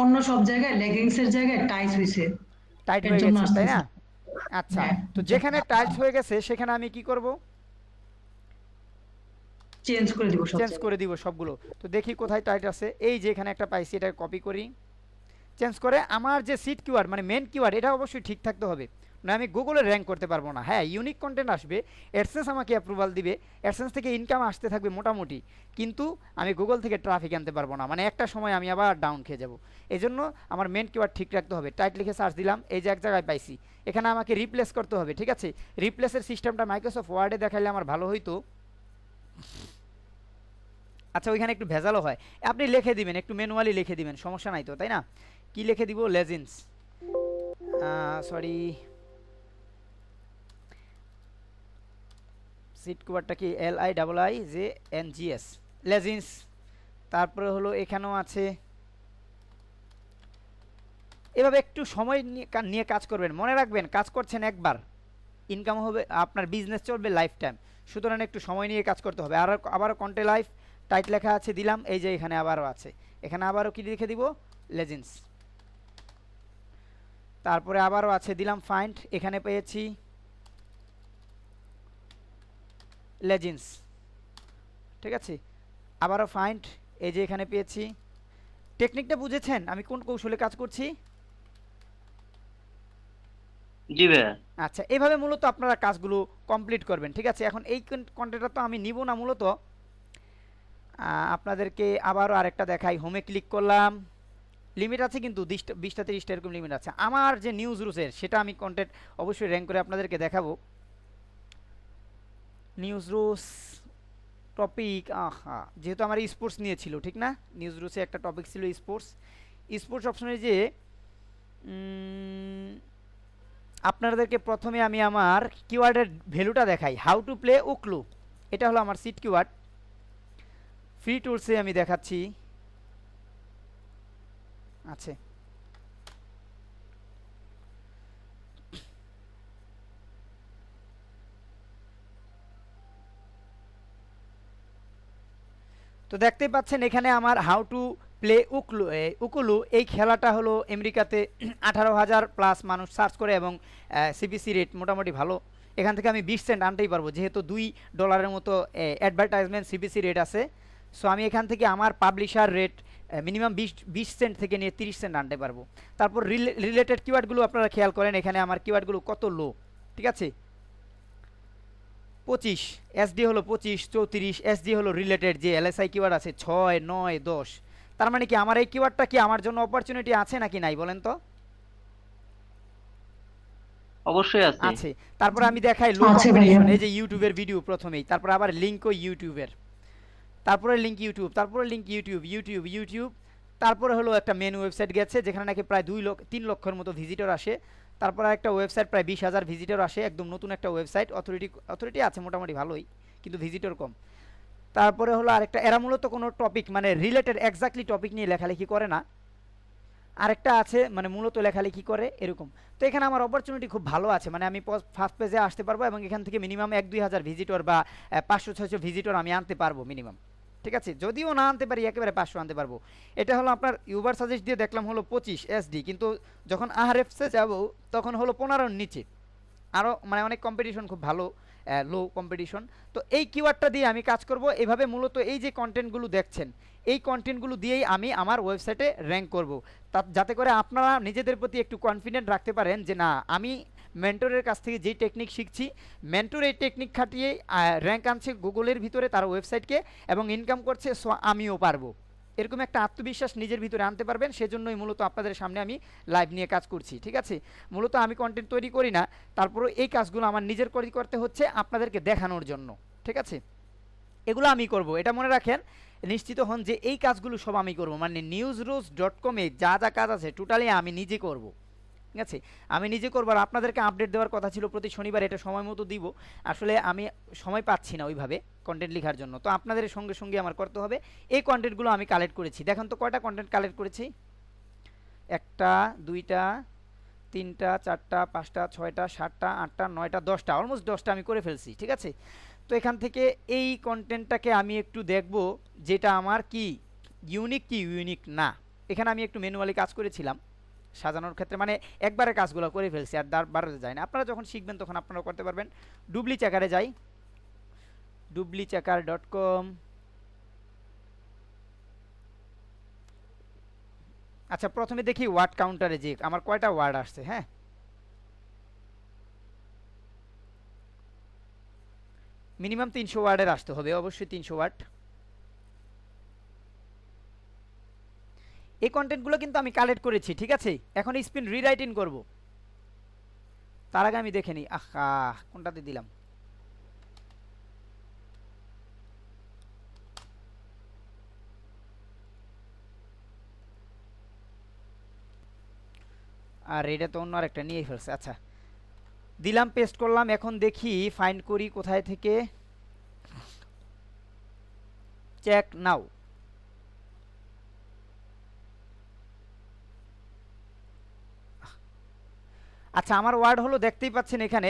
অন্য সব জায়গায় লেগিংস এর জায়গায় টাইস হইছে, টাইট এর হয়ে জন্য গেছে তাই না। আসতেছে। আচ্ছা, হ্যাঁ, তো যেখানে টাইট হয়ে গেছে সেখানে আমি কি করব, চেঞ্জ করে দিব সব চেঞ্জ জায়গায়। করে দিব সবগুলো। তো দেখি কোথায় টাইট আছে, এই যে এখানে একটা পাইছি, এটা কপি করি, চেঞ্জ করে আমার যে সিট কিওয়ার্ড মানে মেন কিওয়ার্ড এটা অবশ্যই ঠিক থাকতে হবে, না আমি গুগলে র্যাঙ্ক করতে পারবো না। হ্যাঁ, ইউনিক কন্টেন্ট আসবে, অ্যাডসেন্স আমাকে অ্যাপ্রুভাল দিবে, অ্যাডসেন্স থেকে ইনকাম আসতে থাকবে মোটামুটি, কিন্তু আমি গুগল থেকে ট্রাফিক আনতে পারবো না, মানে একটা সময় আমি আবার ডাউন খেয়ে যাব। এই জন্য আমার মেন কিওয়ার্ড ঠিক রাখতে হবে। টাইট লিখে সার্চ দিলাম, এই যে এক জায়গায় পাইছি, এখানে আমাকে রিপ্লেস করতে হবে, ঠিক আছে। রিপ্লেসের সিস্টেমটা মাইক্রোসফট ওয়ার্ডে দেখাইলে আমার ভালো হইতো। আচ্ছা, ওইখানে একটু ভেজালও হয়, আপনি লিখে দিবেন, একটু ম্যানুয়ালি লিখে দিবেন, সমস্যা নাই তো, তাই না। কি লিখে দিব লেজেন্ডস, সরি সিট কিওয়ার্ডটা কি LIJNGS লেজেন্ডস। তারপরে হলো এখানেও আছে। এভাবে একটু সময় নিয়ে কাজ করবেন, মনে রাখবেন কাজ করছেন একবার, ইনকাম হবে, আপনার বিজনেস চলবে লাইফ টাইম, সুতরাং একটু সময় নিয়ে কাজ করতে হবে। আর আবারও কন্টে লাইফ টাইট লেখা আছে দিলাম, এই যে এখানে আবারও আছে, এখানে আবারও কি লিখে দিব লেজেন্ডস। তারপরে আবারও আছে দিলাম ফাইন্ড, এখানে পেয়েছি লেজেন্ডস, ঠিক আছে, আবারও ফাইন্ড, এই যে এখানে পেয়েছি। টেকনিকটা বুঝেছেন আমি কোন কৌশলে কাজ করছি? জি ভাইয়া। আচ্ছা, এভাবে মূলত আপনারা কাজগুলো কমপ্লিট করবেন, ঠিক আছে। এখন এই কন্টেন্টটা তো আমি নিব না, মূলত আপনাদেরকে আবারও আরেকটা দেখাই। হোমে ক্লিক করলাম, লিমিট আছে কিন্তু 20টা 30টা এরকম লিমিট আছে। আমার যে নিউজ রুসের সেটা আমি কন্টেন্ট অবশ্যই র্যাঙ্ক করে আপনাদেরকে দেখাবো। নিউজ রুস টপিক, যেহেতু আমার স্পোর্টস নিয়ে ছিল, ঠিক না, নিউজ রুসে একটা টপিক ছিল স্পোর্টস। স্পোর্টস অপশনে যে আপনাদেরকে প্রথমে আমি আমার কিওয়ার্ডের ভ্যালুটা দেখাই। হাউ টু প্লে উকলু, এটা হলো আমার সিট কিওয়ার্ড। ফ্রি টুলসে আমি দেখাচ্ছি, আছে তো দেখতেই পাচ্ছেন এখানে আমার হাউ টু প্লে উকুলু এই খেলাটা হলো আমেরিকাতে 18,000 প্লাস মানুষ সার্চ করে এবং সিবিসি রেট মোটামুটি ভালো। এখান থেকে আমি 20 সেন্ট আনতেই পারবো, যেহেতু $2 মতো অ্যাডভার্টাইজমেন্ট সিবিসি রেট আছে। সো আমি এখান থেকে আমার পাবলিশার রেট মিনিমাম 20 সেন্ট থেকে নিয়ে 30 সেন্ট আনতে পারবো। তারপর রিলেটেড কিওয়ার্ডগুলো আপনারা খেয়াল করেন, এখানে আমার কিওয়ার্ডগুলো কত লো, ঠিক আছে। 25 SD হলো 25, 34 SD হলো রিলেটেড যে LSI কিওয়ার্ড আছে 6, 9, 10। তার মানে কি আমার এই কিওয়ার্ডটা কি আমার জন্য অপরচুনিটি আছে নাকি নাই বলেন তো? অবশ্যই আছে। আছে। তারপর আমি দেখাই লো আছে ভাইয়া। কম্পিটিশন, এই যে ইউটিউবের ভিডিও প্রথমেই, তারপর আবার লিংকও ইউটিউবের, তারপরে লিংক ইউটিউব, তারপরে লিংক ইউটিউব, তারপরে হলো একটা মেন ওয়েবসাইট গেছে যেখানে নাকি প্রায় 3 লক্ষের মতো ভিজিটর আসে। তারপর একটা ওয়েবসাইট প্রায় 20,000 ভিজিটর আসে, একদম নতুন একটা ওয়েবসাইট, অথরিটি আছে মোটামুটি ভালোই, কিন্তু ভিজিটর কম। তারপরে হলো আরেকটা, এরা মূলত কোনো টপিক মানে রিলেটেড এক্স্যাক্টলি টপিক নিয়ে লেখালেখি করে না। আরেকটা আছে মানে মূলত লেখালেখি করে এরকম। তো এখানে আমার অপরচুনিটি খুব ভালো আছে, মানে আমি ফার্স্ট পেজে আসতে পারবো এবং এখান থেকে মিনিমাম 1-2 হাজার ভিজিটর বা 500-600 ভিজিটর আমি আনতে পারবো মিনিমাম, ঠিক আছে। যদিও না আনতে পারি একেবারে 500 আনতে পারবো। এটা হলো আপনার ইউবার সাজেস্ট দিয়ে দেখলাম হলো 25 SD, কিন্তু যখন আরএফসে যাব তখন হলো 15-র নিচে, আরও মানে অনেক কম্পিটিশন খুব ভালো, লো কম্পিটিশন। তো এই কিওয়ার্ডটা দিয়ে আমি কাজ করব। এভাবে মূলত এই যে কন্টেন্টগুলো দেখছেন এই কন্টেন্টগুলো দিয়েই আমি আমার ওয়েবসাইটে র্যাঙ্ক করব, যাতে করে আপনারা নিজেদের প্রতি একটু কনফিডেন্ট রাখতে পারেন যে না আমি মেন্টরের কাছ থেকে যেই টেকনিক শিখছি, মেন্টর এই টেকনিক খাটিয়ে র্যাঙ্ক আনছে গুগলের ভিতরে তার ওয়েবসাইটকে এবং ইনকাম করছে, সো আমিও পারবো। এরকম একটা আত্মবিশ্বাস নিজের ভিতরে আনতে পারবেন, সেজন্যই মূলত আপনাদের সামনে আমি লাইভ নিয়ে কাজ করছি, ঠিক আছে। মূলত আমি কন্টেন্ট তৈরি করি না, তারপরেও এই কাজগুলো আমার নিজের করতে হচ্ছে আপনাদেরকে দেখানোর জন্য, ঠিক আছে। এগুলো আমি করব, এটা মনে রাখেন, নিশ্চিত হন যে এই কাজগুলো সব আমি করব, মানে newsroos.com-এ যা যা কাজ আছে টোটালি আমি নিজে করব, ঠিক আছে। আমি নিজে করবো, আর আপনাদেরকে আপডেট দেওয়ার কথা ছিল প্রতি শনিবার, এটা সময় মতো দিব। আসলে আমি সময় পাচ্ছি না ওইভাবে কন্টেন্ট লেখার জন্য, তো আপনাদের সঙ্গে সঙ্গে আমার করতে হবে। এই কন্টেন্টগুলো আমি কালেক্ট করেছি, দেখেন তো কয়টা কন্টেন্ট কালেক্ট করেছি। 1টা 2টা 3টা 4টা 5টা 6টা 7টা 8টা 9টা 10টা, অলমোস্ট 10টা আমি করে ফেলছি, ঠিক আছে। তো এখান থেকে এই কন্টেন্টটাকে আমি একটু দেখব যেটা আমার কি ইউনিক না। এখানে আমি একটু ম্যানুয়ালি কাজ করেছিলাম সাজানোর ক্ষেত্রে, মানে একবারে কাজগুলো করে ফেলছি, আর বাড়াতে যায় না। আপনারা যখন শিখবেন তখন আপনারা করতে পারবেন। ডুবলি চেকারে যাই, dublichecker.com। আচ্ছা, প্রথমে দেখি ওয়ার্ড কাউন্টারে যে আমার কয়টা ওয়ার্ড আসছে। হ্যাঁ, মিনিমাম 300 ওয়ার্ডের আসতে হবে, অবশ্যই 300 ওয়ার্ড। এই কন্টেন্টগুলো কিন্তু আমি কালেক্ট করেছি, ঠিক আছে। এখন স্পিন রিরাইটিং করব, তার আগে আমি দেখে নিই। আহা, কোনটাতে দিলাম। আর এটা তো অন্য আরেকটা নিয়েই ফেলছে। আচ্ছা, দিলাম, পেস্ট করলাম। এখন দেখি ফাইন্ড করি কোথায় থেকে। চেক নাও। আচ্ছা, আমার ওয়ার্ড হলো, দেখতেই পাচ্ছেন এখানে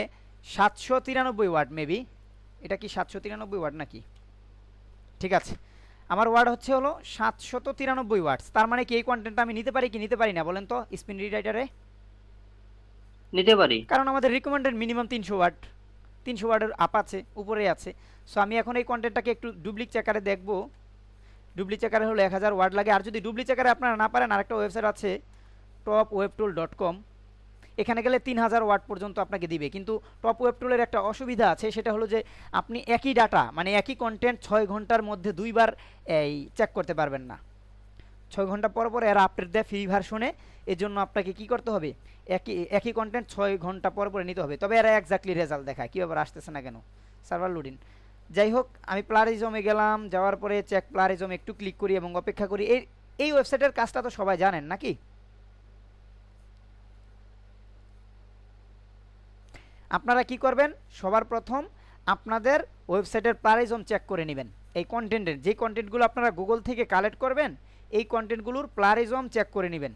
793 ওয়ার্ড মেবি। এটা কি 793 ওয়ার্ড নাকি? ঠিক আছে, আমার ওয়ার্ড হলো 793 ওয়ার্ডস। তার মানে কি এই কন্টেন্টটা আমি নিতে পারি কি নিতে পারি না বলেন তো স্পিন রিরাইটারে? নিতে পারি। কারণ আমাদের রিকমেন্ডেড মিনিমাম 300 ওয়ার্ড, 300 ওয়ার্ডের আপ আছে, উপরে আছে। সো আমি এখন এই কন্টেন্টটাকে একটু ডুপ্লিক চেকারে দেখব। ডুপ্লিক চেকারে হলো 1000 ওয়ার্ড লাগে। আর যদি ডুপ্লিক চেকারে আপনারা না পারেন, আরেকটা ওয়েবসাইট আছে topwebtool.com, এখানে গেলে 3000 ওয়ার্ড পর্যন্ত আপনাকে দিবে। কিন্তু টপ ওয়েব টুলের একটা অসুবিধা আছে, সেটা হলো যে আপনি একই ডাটা মানে একই কন্টেন্ট 6 ঘন্টার মধ্যে 2 বার এই চেক করতে পারবেন না। 6 ঘন্টা পর পর এরা আপডেট দেয় ফ্রি ভার্সনে। এর জন্য আপনাকে কি করতে হবে, একই কন্টেন্ট 6 ঘন্টা পর পরে নিতে হবে। তবে এরা এক্স্যাক্টলি রেজাল্ট দেখায়। কী ব্যাপার, আসতেছে না কেন সার্ভার লোডিং? যাই হোক, আমি প্লারিজমে গেলাম, যাওয়ার পরে চেক প্লারিজম একটু ক্লিক করি এবং অপেক্ষা করি। এই ওয়েবসাইটের কাজটা তো সবাই জানেন নাকি? আপনারা কি করবেন, সবার প্রথম আপনাদের ওয়েবসাইটের প্লারিজম চেক করে নেবেন। এই কন্টেন্টের যে কন্টেন্টগুলো আপনারা গুগল থেকে কালেক্ট করবেন, এই কন্টেন্টগুলোর প্লারিজম চেক করে নেবেন।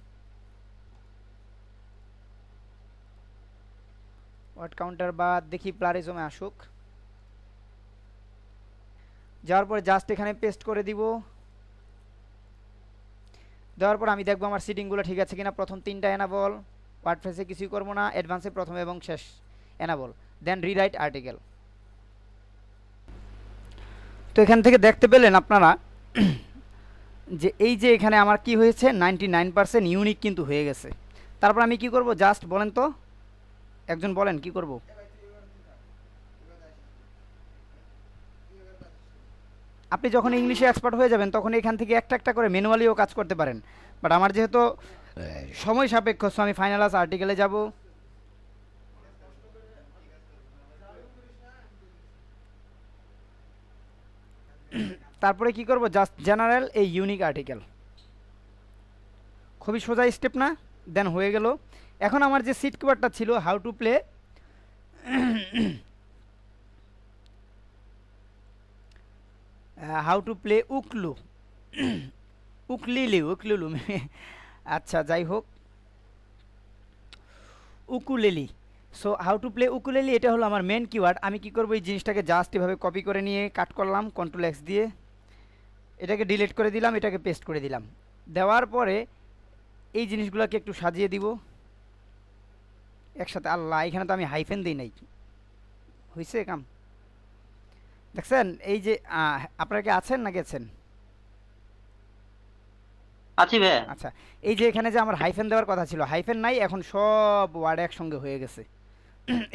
ওয়ার্ড কাউন্টার বাদ, দেখি প্লারিজমে আসুক। যাওয়ার পরে জাস্ট এখানে পেস্ট করে দিব। দেওয়ার পর আমি দেখবো আমার সিটিংগুলো ঠিক আছে কিনা। প্রথম 3টা এনাবল, ওয়ার্ডপ্রেসে কিছুই করবো না, অ্যাডভান্সে প্রথম এবং শেষ এনাবল, দেন রিরাইট আর্টিকেল। তো এখান থেকে দেখতে পেলেন আপনারা যে এই যে এখানে আমার কি হয়েছে, 99% ইউনিক কিন্তু হয়ে গেছে। তারপর আমি কি করব, জাস্ট বলেন তো, একজন বলেন কি করব? আপনি যখন ইংলিশে এক্সপার্ট হয়ে যাবেন তখন এখান থেকে একটা একটা করে ম্যানুয়ালিও কাজ করতে পারেন। বাট আমার যেহেতু সময় সাপেক্ষ, সো আমি ফাইনালাস আর্টিকেলে যাব। তারপরে কি করব, জাস্ট জেনারেল এই ইউনিক আর্টিকেল। খুবই সোজা স্টেপ না? দেন হয়ে গেল। এখন আমার যে সিট কিওয়ার্ডটা ছিল how to play, how to play উকলু, উকলুলু আচ্ছা যাই হোক, ukulele. So how to play ukulele, এটা হলো আমার মেন কিওয়ার্ড। আমি কি করব, এই জিনিসটাকে জাস্ট এভাবে কপি করে নিয়ে কাট করলাম কন্ট্রোল এক্স দিয়ে, এটাকে ডিলিট করে দিলাম, এটাকে পেস্ট করে দিলাম। দেওয়ার পরে এই জিনিসগুলোকে একটু সাজিয়ে দিব একসাথে। আল্লাহ, এখানে তো আমি হাইফেন দিই নাই, হয়েছে কাম? দেখছেন এই যে আপনারা কি আছেন না গেছেন? আছি ভাই। আচ্ছা, এই যে এখানে যে আমার হাইফেন দেওয়ার কথা ছিল, হাইফেন নাই, এখন সব ওয়ার্ড একসঙ্গে হয়ে গেছে।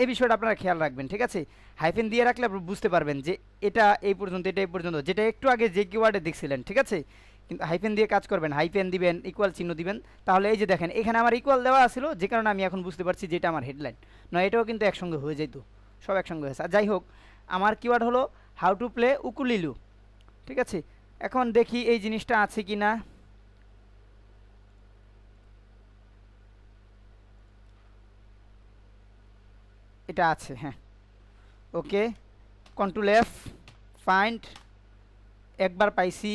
এই বিষয়টা আপনারা খেয়াল রাখবেন, ঠিক আছে? হাইফেন দিয়ে রাখলে আপনি বুঝতে পারবেন যে এটা এই পর্যন্ত, এটা এই পর্যন্ত, যেটা একটু আগে যে কিওয়ার্ডে দেখছিলেন, ঠিক আছে? কিন্তু হাইফেন দিয়ে কাজ করবেন, হাইফেন দিবেন, ইকুয়াল চিহ্ন দিবেন। তাহলে এই যে দেখেন এখানে আমার ইকুয়াল দেওয়া ছিল, যে কারণে আমি এখন বুঝতে পারছি যে এটা আমার হেডলাইন নয়, এটাও কিন্তু একসঙ্গে হয়ে যেত, সব একসঙ্গে হয়েছে। আর যাই হোক, আমার কিওয়ার্ড হলো হাউ টু প্লে উকুলিলু, ঠিক আছে? এখন দেখি এই জিনিসটা আছে কি না। এটা আছে, হ্যাঁ, ওকে। কন্ট্রোল এফ, ফাইন্ড, একবার পাইছি,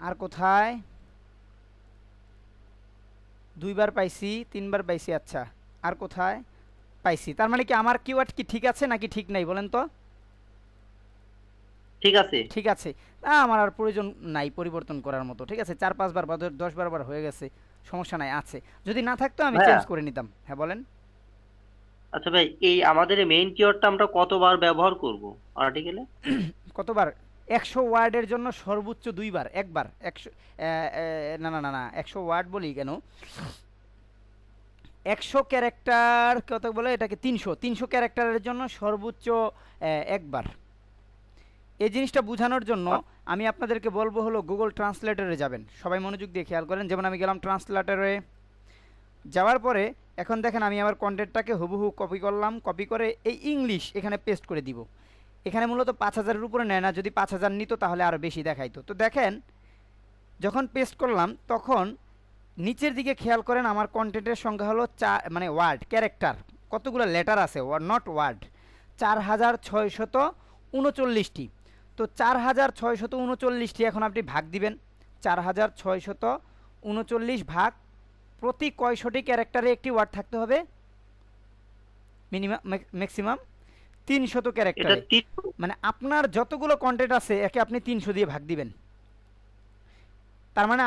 আর কোথায়, 2বার পাইছি, 3বার পাইছি, আচ্ছা আর কোথায় পাইছি। তার মানে কি আমার কিওয়ার্ড কি ঠিক আছে নাকি ঠিক নাই বলেন তো? ঠিক আছে। ঠিক আছে, আমার আর প্রয়োজন নাই পরিবর্তন করার মতো, ঠিক আছে? 4-5 বার বা 10-12 বার হয়ে গেছে, সমস্যা নাই, আছে। যদি না থাকতো আমি চেঞ্জ করে নিতাম। হ্যাঁ বলেন। আচ্ছা ভাই, এই আমাদের মেইন কিওয়ার্ডটা আমরা কতবার ব্যবহার করব আর্টিকেলে? কতবার? 100 ওয়ার্ডের জন্য সর্বোচ্চ 2 বার, একবার 100, না না না না 100 ওয়ার্ড বলি কেন, 100 ক্যারেক্টার কত বলে এটাকে, 300 ক্যারেক্টারের জন্য সর্বোচ্চ একবার। এই জিনিসটা বোঝানোর জন্য আমি আপনাদেরকে বলবো হলো গুগল ট্রান্সলেটরে যাবেন। সবাই মনোযোগ দিয়ে খেয়াল করেন। যেমন আমি গেলাম ট্রান্সলেটরে, যাওয়ার পরে এখন দেখেন আমি আমার কন্টেন্টটাকে হুবহু কপি করলাম, কপি করে এই ইংলিশ এখানে পেস্ট করে দিব। এখানে মূলত 5000-এর উপরে নেয় না, যদি 5000 নিত তাহলে আরও বেশি দেখাইতো। তো দেখেন যখন পেস্ট করলাম তখন নিচের দিকে খেয়াল করেন, আমার কন্টেন্টের সংখ্যা হলো মানে ওয়ার্ড ক্যারেক্টার, কতগুলো লেটার আছে, নট ওয়ার্ড, 4639টি। তো 4639টি এখন আপনি ভাগ দিবেন, 4639 ভাগ, প্রতি কয়শটি ক্যারেক্টারে একটি ওয়ার্ড থাকতে হবে, মিনিমাম ম্যাক্সিমাম 300 এটা ক্যারেক্টারে। 300? মানে আপনার যতগুলো কন্টেন্ট আছে একে আপনি 300 দিয়ে ভাগ দিবেন। তার মানে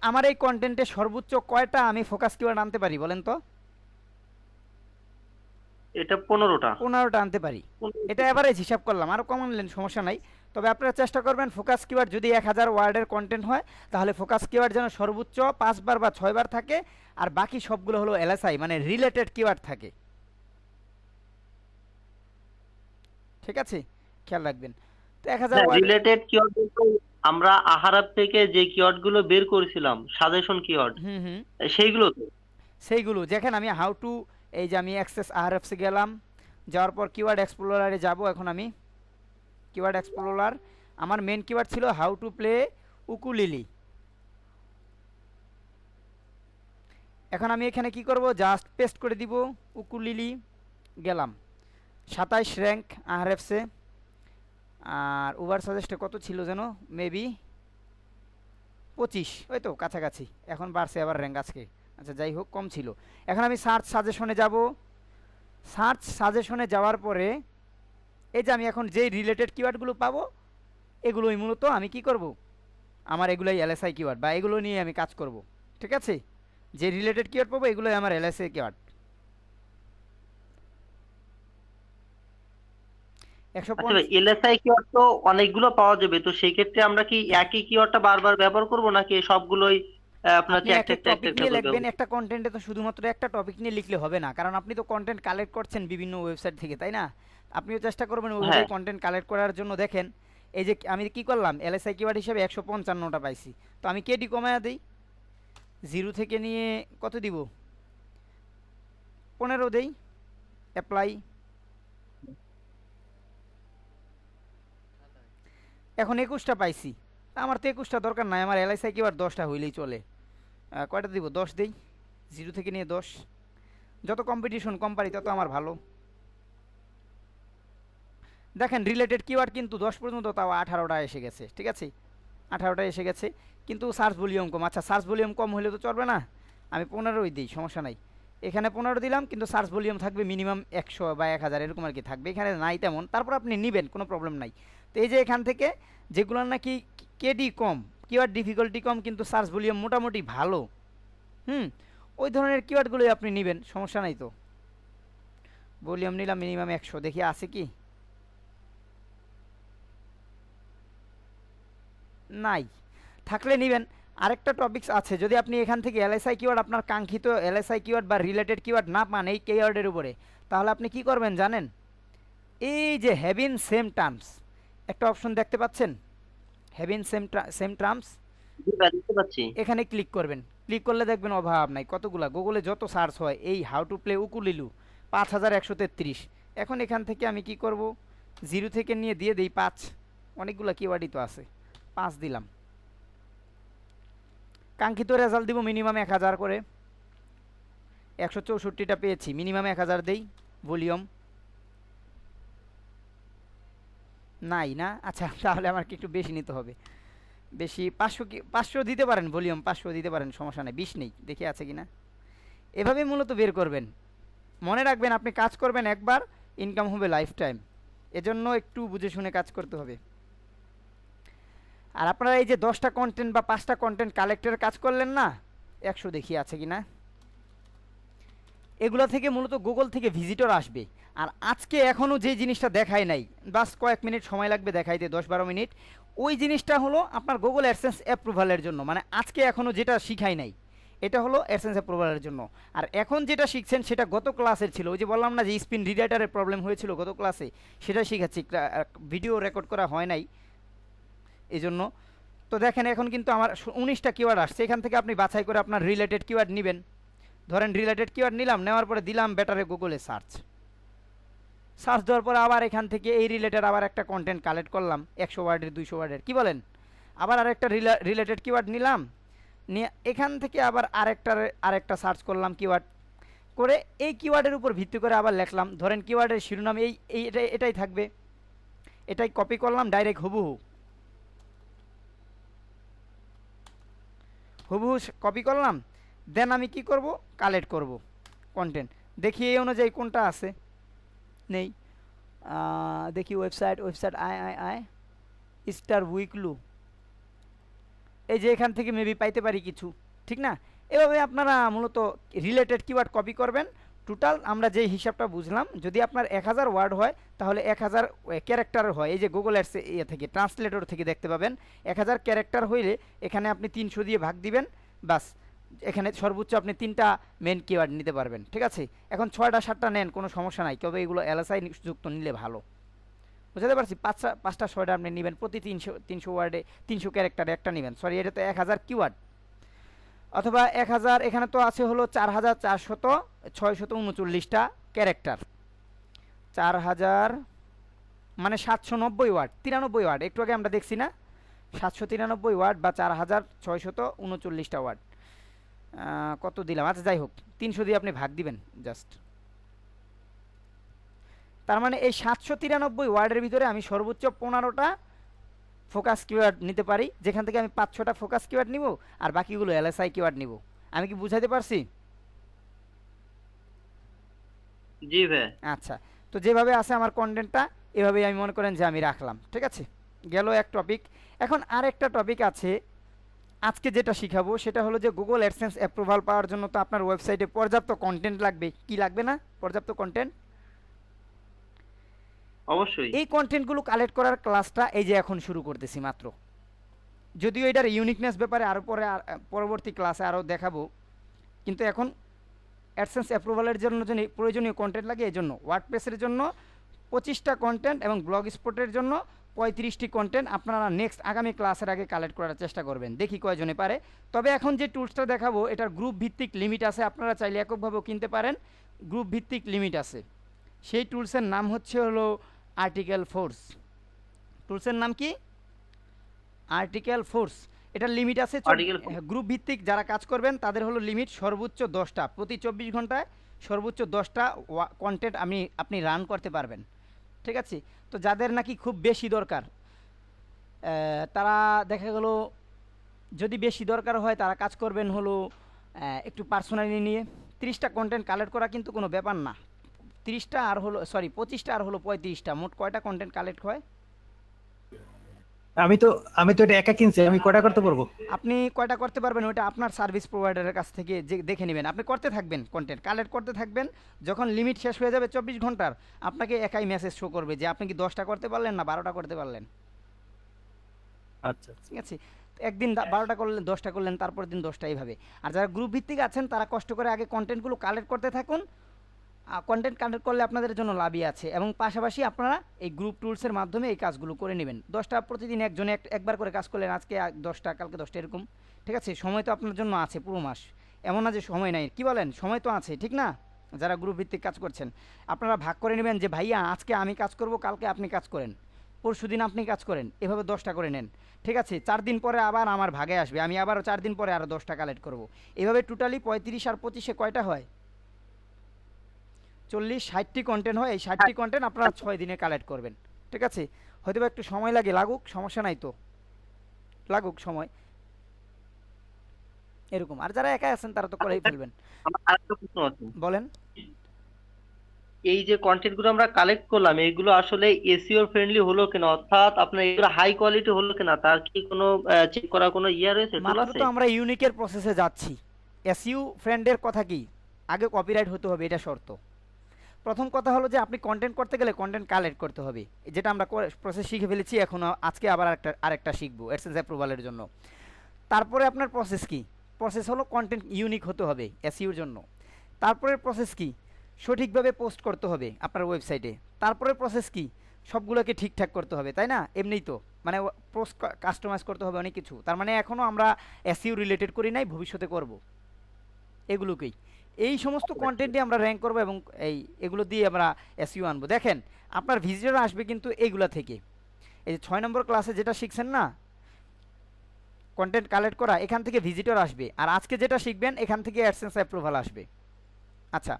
আমার এই কন্টেন্টে সর্বোচ্চ কয়টা আমি ফোকাস কিওয়ার্ড আনতে পারি বলেন তো? এটা 15টা। 15টা আনতে পারি। এটা এভারেজ হিসাব করলাম, আরও কম আনলেন সমস্যা নাই। তবে আপনারা চেষ্টা করবেন ফোকাস কিওয়ার্ড যদি 1000 ওয়ার্ডের কন্টেন্ট হয় তাহলে ফোকাস কিওয়ার্ড যেন সর্বোচ্চ 5 বার বা 6 বার থাকে, আর বাকি সবগুলো হলো এলএসআই মানে রিলেটেড কিওয়ার্ড থাকে। ঠিক আছে, খেয়াল রাখবেন। তো 1000 ওয়ার্ড রিলেটেড কিওয়ার্ড বলতে আমরা আহারাব থেকে যে কিওয়ার্ড গুলো বের করেছিলাম সাজেশন কিওয়ার্ড, হুম সেইগুলো তো। সেইগুলো দেখেন, আমি হাউ টু, এই যে আমি অ্যাক্সেস আরএফসে গেলাম, যাওয়ার পর কিওয়ার্ড এক্সপ্লোরারে যাব। এখন আমি কিওয়ার্ড এক্সপ্লোরার, আমার মেন কিওয়ার্ড ছিল হাউ টু প্লে উকুলিলি। এখন আমি এখানে কি করব, জাস্ট পেস্ট করে দিব উকুলিলি, গেলাম 27 র্যাঙ্ক আরএফসে। আর ওভার সাজেস্টে কত ছিল যেন, মেবি 25, ওই তো কাছাকাছি। এখন বাড়ছে আবার র্যাঙ্ক আজকে, আচ্ছা যাই হোক কম ছিল। এখন আমি সার্চ সাজেশনে যাব, সার্চ সাজেশনে যাওয়ার পরে এই যে আমি এখন যেই রিলেটেড কিওয়ার্ডগুলো পাবো এগুলোই মূলত আমি কি করব, আমার এগুলোই এলএসআই কিওয়ার্ড বা এগুলো নিয়ে আমি কাজ করব। ঠিক আছে, যে রিলেটেড কিওয়ার্ড পাবো এগুলোই আমার এলএসআই কিওয়ার্ড। 150 আচ্ছা ভাই, এলএসআই কিওয়ার্ড তো অনেকগুলো পাওয়া যাবে, তো সেই ক্ষেত্রে আমরা কি একই কিওয়ার্ডটা বারবার ব্যবহার করব নাকি সবগুলোই আপনার আপনি হচ্ছে এক একটা এক একটা টপিক নিয়ে করে লিখবেন। ব্যবহার? একটা কন্টেন্টে তো শুধুমাত্র একটা টপিক নিয়ে লিখলে হবে না, কারণ আপনি তো কন্টেন্ট কালেক্ট করছেন বিভিন্ন ওয়েবসাইট থেকে, তাই না? আপনিও চেষ্টা করবেন ওইভাবে হ্যাঁ। কন্টেন্ট কালেক্ট করার জন্য। দেখেন এই যে আমি কি করলাম, এলএসআই কিওয়ার্ড হিসেবে 155টা পাইছি, তো আমি কেডি কমায়া দিই, 0 থেকে নিয়ে কত দিব, 15 দেই, অ্যাপ্লাই। এখন 21টা পাইছি, আমার তো 21টা দরকার নাই, আমার এলআইসি কিওয়ার্ড 10টা হইলেই চলে। কয়টা দিব, 10 দেই, 0 থেকে নিয়ে 10। যত কম্পিটিশন কম পারি তত আমার ভালো। দেখেন রিলেটেড কিওয়ার্ড কিন্তু 10 পর্যন্ত, তাও 18টা এসে গেছে। ঠিক আছে, 18টা এসে গেছে, কিন্তু সার্চ ভলিউম কম। আচ্ছা সার্চ ভলিউম কম হলে তো চলবে না, আমি 15ই দিই, সমস্যা নাই। এখানে 15 দিলাম, কিন্তু সার্চ ভলিউম থাকবে মিনিমাম 100 বা 1000 এরকম আর কি থাকবে, এখানে নাই তেমন। তারপর আপনি নেবেন, কোনো প্রবলেম নাই। তো এই যে এখান থেকে যেগুলোর নাকি কেডি কম, কিওয়ার্ড ডিফিকাল্টি কম, কিন্তু সার্চ ভলিউম মোটামুটি ভালো, ওই ধরনের কিওয়ার্ডগুলোই আপনি নেবেন, সমস্যা নাই। তো ভলিউম নিলাম মিনিমাম 100, দেখি আছে কি, নাই, থাকলে নেবেন। আরেকটা টপিকস আছে, যদি আপনি এখান থেকে এলএসআই কিওয়ার্ড, আপনার কাঙ্ক্ষিত এলএসআই কিওয়ার্ড বা রিলেটেড কিওয়ার্ড না পান এই কিওয়ার্ডের উপরে, তাহলে আপনি কি করবেন জানেন, এই যে হ্যাভিং সেম টার্মস একটা অপশন দেখতে পাচ্ছেন, হ্যাভিং সেম টার্মস, জি ভাই, দেখতে পাচ্ছি। এখানে ক্লিক করবেন। ক্লিক করলে দেখবেন অভাব নাই, কতগুলা গুগলে যত সার্চ হয় এই হাউ টু প্লে উকুলিলু 5133। এখন এখান থেকে আমি কি করব, 0 থেকে নিয়ে দিয়ে দিই 5, অনেকগুলো কিওয়ার্ডই তো আছে, 5 দিলাম। কাঙ্ক্ষিত রেজাল্ট দিব মিনিমাম 1000 করে, 164টা পেয়েছি, মিনিমাম 1000 দেই। ভলিউম নাই না, আচ্ছা তাহলে আমার কি একটু বেশি নিতে হবে, বেশি 500 কি 500 দিতে পারেন, ভলিউম 500 দিতে পারেন, সমস্যা নেই। 20 নেই, দেখি আছে কিনা। এভাবেই মূলত বের করবেন। মনে রাখবেন আপনি কাজ করবেন একবার, ইনকাম হবে লাইফ টাইম, এজন্য একটু বুঝে শুনে কাজ করতে হবে। আর আপনারা এই যে 10টা কন্টেন্ট বা 5টা কন্টেন্ট কালেক্টের কাজ করলেন না, 100 দেখি আছে কিনা, এগুলো থেকে মূলত গুগল থেকে ভিজিটর আসবে। আর আজকে এখনও যে জিনিসটা দেখায় নাই, বাস কয়েক মিনিট সময় লাগবে দেখাইতে, 10-12 মিনিট, ওই জিনিসটা হলো আপনার গুগল অ্যাডসেন্স অ্যাপ্রুভালের জন্য। মানে আজকে এখনও যেটা শিখাই নাই, এটা হলো অ্যাডসেন্স অ্যাপ্রুভালের জন্য। আর এখন যেটা শিখছেন সেটা গত ক্লাসের ছিল, ওই যে বললাম না যে স্পিন রিডাইটারের প্রবলেম হয়েছিল গত ক্লাসে, সেটা শিখাচ্ছি, ভিডিও রেকর্ড করা হয় নাই এই জন্য। তো দেখেন এখন কিন্তু আমার 19টা কিওয়ার্ড আসছে, এখান থেকে আপনি বাছাই করে আপনার রিলেটেড কিওয়ার্ড নেবেন। ধরেন রিলেটেড কিওয়ার্ড নিলাম, নেওয়ার পরে দিলাম বেটারে গুগলে সার্চ দেওয়ার পরে আবার এখান থেকে এই রিলেটেড আবার একটা কন্টেন্ট কালেক্ট করলাম, 100 ওয়ার্ডের 200 ওয়ার্ডের, কি বলেন, আবার আরেকটা রিলেটেড কিওয়ার্ড নিলাম, নিয়ে এখান থেকে আবার আরেকটা সার্চ করলাম কিওয়ার্ড করে, এই কিওয়ার্ডের উপর ভিত্তি করে আবার লিখলাম। ধরেন কিওয়ার্ডের শিরোনাম এটাই থাকবে, এটাই কপি করলাম ডাইরেক্ট হুবহু কপি করলাম। দেন আমি কি করব, কালেক্ট করব কন্টেন্ট। দেখি এই অনুযায়ী কোনটা আছে, নেই। দেখি ওয়েবসাইট আয় স্টার উইকলু, এই যে এখান থেকে মেবি পাইতে পারি কিছু, ঠিক না? এভাবে আপনারা মূলত রিলেটেড কিওয়ার্ড কপি করবেন। টোটাল আমরা যে হিসাবটা বুঝলাম, যদি আপনার 1000 ওয়ার্ড হয় তাহলে 1000 ক্যারেক্টার হয়। এই যে গুগল অ্যাডস থেকে ট্রান্সলেটর থেকে দেখতে পাবেন 1000 ক্যারেক্টার হইলে এখানে আপনি 300 দিয়ে ভাগ দিবেন, বাস। এখানে সর্বোচ্চ আপনি 3টা মেন কিওয়ার্ড নিতে পারবেন, ঠিক আছে? এখন 6টা 7টা নেন, কোনো সমস্যা নাই, তবে এগুলো এলএসআই যুক্ত নিলে ভালো। বুঝতে পারছি? 5টা 6টা আপনি নেবেন, প্রতি 300 ওয়ার্ডে 300 ক্যারেক্টারে একটা নেবেন। সরি, এটা তো 1000 কিওয়ার্ড, অথবা 1000, এখানে তো আছে হলো 4439টা ক্যারেক্টার। 4000 মানে 790 ওয়ার্ড, 93 ওয়ার্ড, একটু আগে আমরা দেখছি না, 793 ওয়ার্ড বা 4639টা ওয়ার্ড। কত দিলাম, আচ্ছা যাই হোক, 300 দিয়ে আপনি ভাগ দিবেন জাস্ট। তার মানে এই 793 ওয়ার্ডের ভিতরে আমি সর্বোচ্চ 15টা ফোকাস কিওয়ার্ড নিতে পারি, যেখান থেকে আমি 5-6টা ফোকাস কিওয়ার্ড নিব আর বাকিগুলো এলএসআই কিওয়ার্ড নিব। আমি কি বুঝাইতে পারছি? জি ভাই। আচ্ছা, তো যেভাবে আছে আমার কন্টেন্টটা, এভাবেই আমি মনে করেন যে আমি রাখলাম, ঠিক আছে? গেল এক টপিক। এখন আরেকটা টপিক আছে আজকে যেটা শিখাবো, সেটা হলো যে গুগল অ্যাডসেন্স অ্যাপ্রুভাল পাওয়ার জন্য তো আপনার ওয়েবসাইটে পর্যাপ্ত কন্টেন্ট লাগবে, কি লাগবে না? পর্যাপ্ত কন্টেন্ট। অবশ্যই। এই কন্টেন্টগুলো কালেক্ট করার ক্লাসটা এই যে এখন শুরু করতেছি মাত্র। যদিও এটার ইউনিকনেস ব্যাপারে আরও পরবর্তী ক্লাসে আরও দেখাবো, কিন্তু এখন অ্যাডসেন্স অ্যাপ্রুভালের জন্য প্রয়োজনীয় কন্টেন্ট লাগে। এই জন্য ওয়ার্ডপ্রেসের জন্য 25টা কন্টেন্ট এবং ব্লগ স্পটের জন্য 35টি কন্টেন্ট আপনারা নেক্সট আগামী ক্লাসের আগে কালেক্ট করার চেষ্টা করবেন, দেখি কয়জনে পারে। তবে এখন যে টুলসটা দেখাবো এটার গ্রুপ ভিত্তিক লিমিট আছে, আপনারা চাইলে এককভাবেও কিনতে পারেন, গ্রুপ ভিত্তিক লিমিট আছে। সেই টুলসের নাম হচ্ছে হলো আর্টিকেল ফোর্স। টুলসের নাম কি? Article force. এটার লিমিট আছে গ্রুপ ভিত্তিক যারা কাজ করবেন তাদের হলো লিমিট সর্বোচ্চ 10টা, প্রতি 24 ঘন্টায় সর্বোচ্চ 10টা কন্টেন্ট আপনি রান করতে পারবেন, ঠিক আছে? তো যাদের নাকি খুব বেশি দরকার, তারা দেখা গেল যদি বেশি দরকার হয় তারা কাজ করবেন হলো একটু পার্সোনালি নিয়ে। 30টা কন্টেন্ট কালেক্ট করা কিন্তু কোনো ব্যাপার না। 30টা আর হলো 25টা আর হলো 35টা, মোট কয়টা কন্টেন্ট কালেক্ট হয়? আমি তো এটা একা কিনছি, আমি কয়টা করতে পারবো? আপনি কয়টা করতে পারবেন ওটা আপনার সার্ভিস প্রোভাইডারের কাছ থেকে দেখে নেবেন। আপনি করতে থাকবেন, কন্টেন্ট কালেক্ট করতে থাকবেন, যখন লিমিট শেষ হয়ে যাবে 24 ঘন্টার, আপনাকে একাই মেসেজ শো করবে যে আপনি কি 10টা করতে পারলেন না 12টা করতে পারলেন। আচ্ছা, ঠিক আছে? একদিন 12টা করলেন, 10টা করলেন, তারপর দিন 10টা, এইভাবে। আর যারা গ্রুপ ভিত্তিক আছেন তারা কষ্ট করে আগে কন্টেন্টগুলো কালেক্ট করতে থাকুন। কন্টেন্ট কালেক্ট করলে আপনাদের জন্য লাভই আছে, এবং পাশাপাশি আপনারা এই গ্রুপ টুলসের মাধ্যমে এই কাজগুলো করে নেবেন। 10টা প্রতিদিন একজনে একবার করে কাজ করলেন, আজকে 10টা, কালকে 10টা, এরকম, ঠিক আছে? সময় তো আপনার জন্য আছে পুরো মাস, এমন না যে সময় নাই, কি বলেন? সময় তো আছে, ঠিক না? যারা গ্রুপ ভিত্তিক কাজ করছেন আপনারা ভাগ করে নেবেন যে ভাইয়া আজকে আমি কাজ করব, কালকে আপনি কাজ করেন, পরশুদিন আপনি কাজ করেন, এভাবে 10টা করে নেন, ঠিক আছে? 4 দিন পরে আবার আমার ভাগে আসবে, আমি আবারও 4 দিন পরে আরও 10টা কালেক্ট করব। এভাবে টোটালি 35 আর 25-এ কয়টা হয়? 40-60টি কন্টেন্ট হয়। এই 60টি কন্টেন্ট আপনারা 6 দিনে কালেক্ট করবেন, ঠিক আছে? হয়তো একটু সময় লাগে, লাগুক, সমস্যা নাই, তো লাগুক সময়, এরকম। আর যারা একা আছেন তারা তো করেই ফেলবেন। আমার আরেকটা প্রশ্ন আছে। বলেন। এই যে কন্টেন্ট গুলো আমরা কালেক্ট করলাম, এইগুলো আসলে এসইও ফ্রেন্ডলি হলো কিনা, অর্থাৎ আপনার এগুলো হাই কোয়ালিটি হলো কিনা, তার কি কোনো চেক করার কোনো রয়েছে, টুল মাত্র আছে? তো আমরা ইউনিকের প্রসেসে যাচ্ছি। এসইউ ফ্রেন্ডের কথা কি, আগে কপিরাইট হতে হবে, এটা শর্ত। প্রথম কথা হলো যে আপনি কন্টেন্ট করতে গেলে কন্টেন্ট কালেক্ট করতে হবে, যেটা আমরা প্রসেস শিখে ফেলেছি, এখন আজকে আবার আরেকটা শিখবো অ্যাডসেন্স অ্যাপ্রুভালের জন্য। তারপরে আপনার প্রসেস কি? প্রসেস হলো কন্টেন্ট ইউনিক হতে হবে এসইউর জন্য। তারপরের প্রসেস কি? সঠিকভাবে পোস্ট করতে হবে আপনার ওয়েবসাইটে। তারপরের প্রসেস কি? সবগুলোকে ঠিকঠাক করতে হবে, তাই না? এমনিই তো মানে পোস্ট কাস্টমাইজ করতে হবে অনেক কিছু। তার মানে এখনও আমরা এসইউ রিলেটেড করি নাই, ভবিষ্যতে করব এগুলোকেই। এই সমস্ত কন্টেন্টই আমরা র্যাঙ্ক করবো এবং এগুলো দিয়ে আমরা এসইউ আনবো। দেখেন আপনার ভিজিটর আসবে কিন্তু এইগুলা থেকে। এই যে 6 নম্বর ক্লাসে যেটা শিখছেন না, কন্টেন্ট কালেক্ট করা, এখান থেকে ভিজিটর আসবে, আর আজকে যেটা শিখবেন এখান থেকে অ্যাডসেন্স অ্যাপ্রুভাল আসবে। আচ্ছা,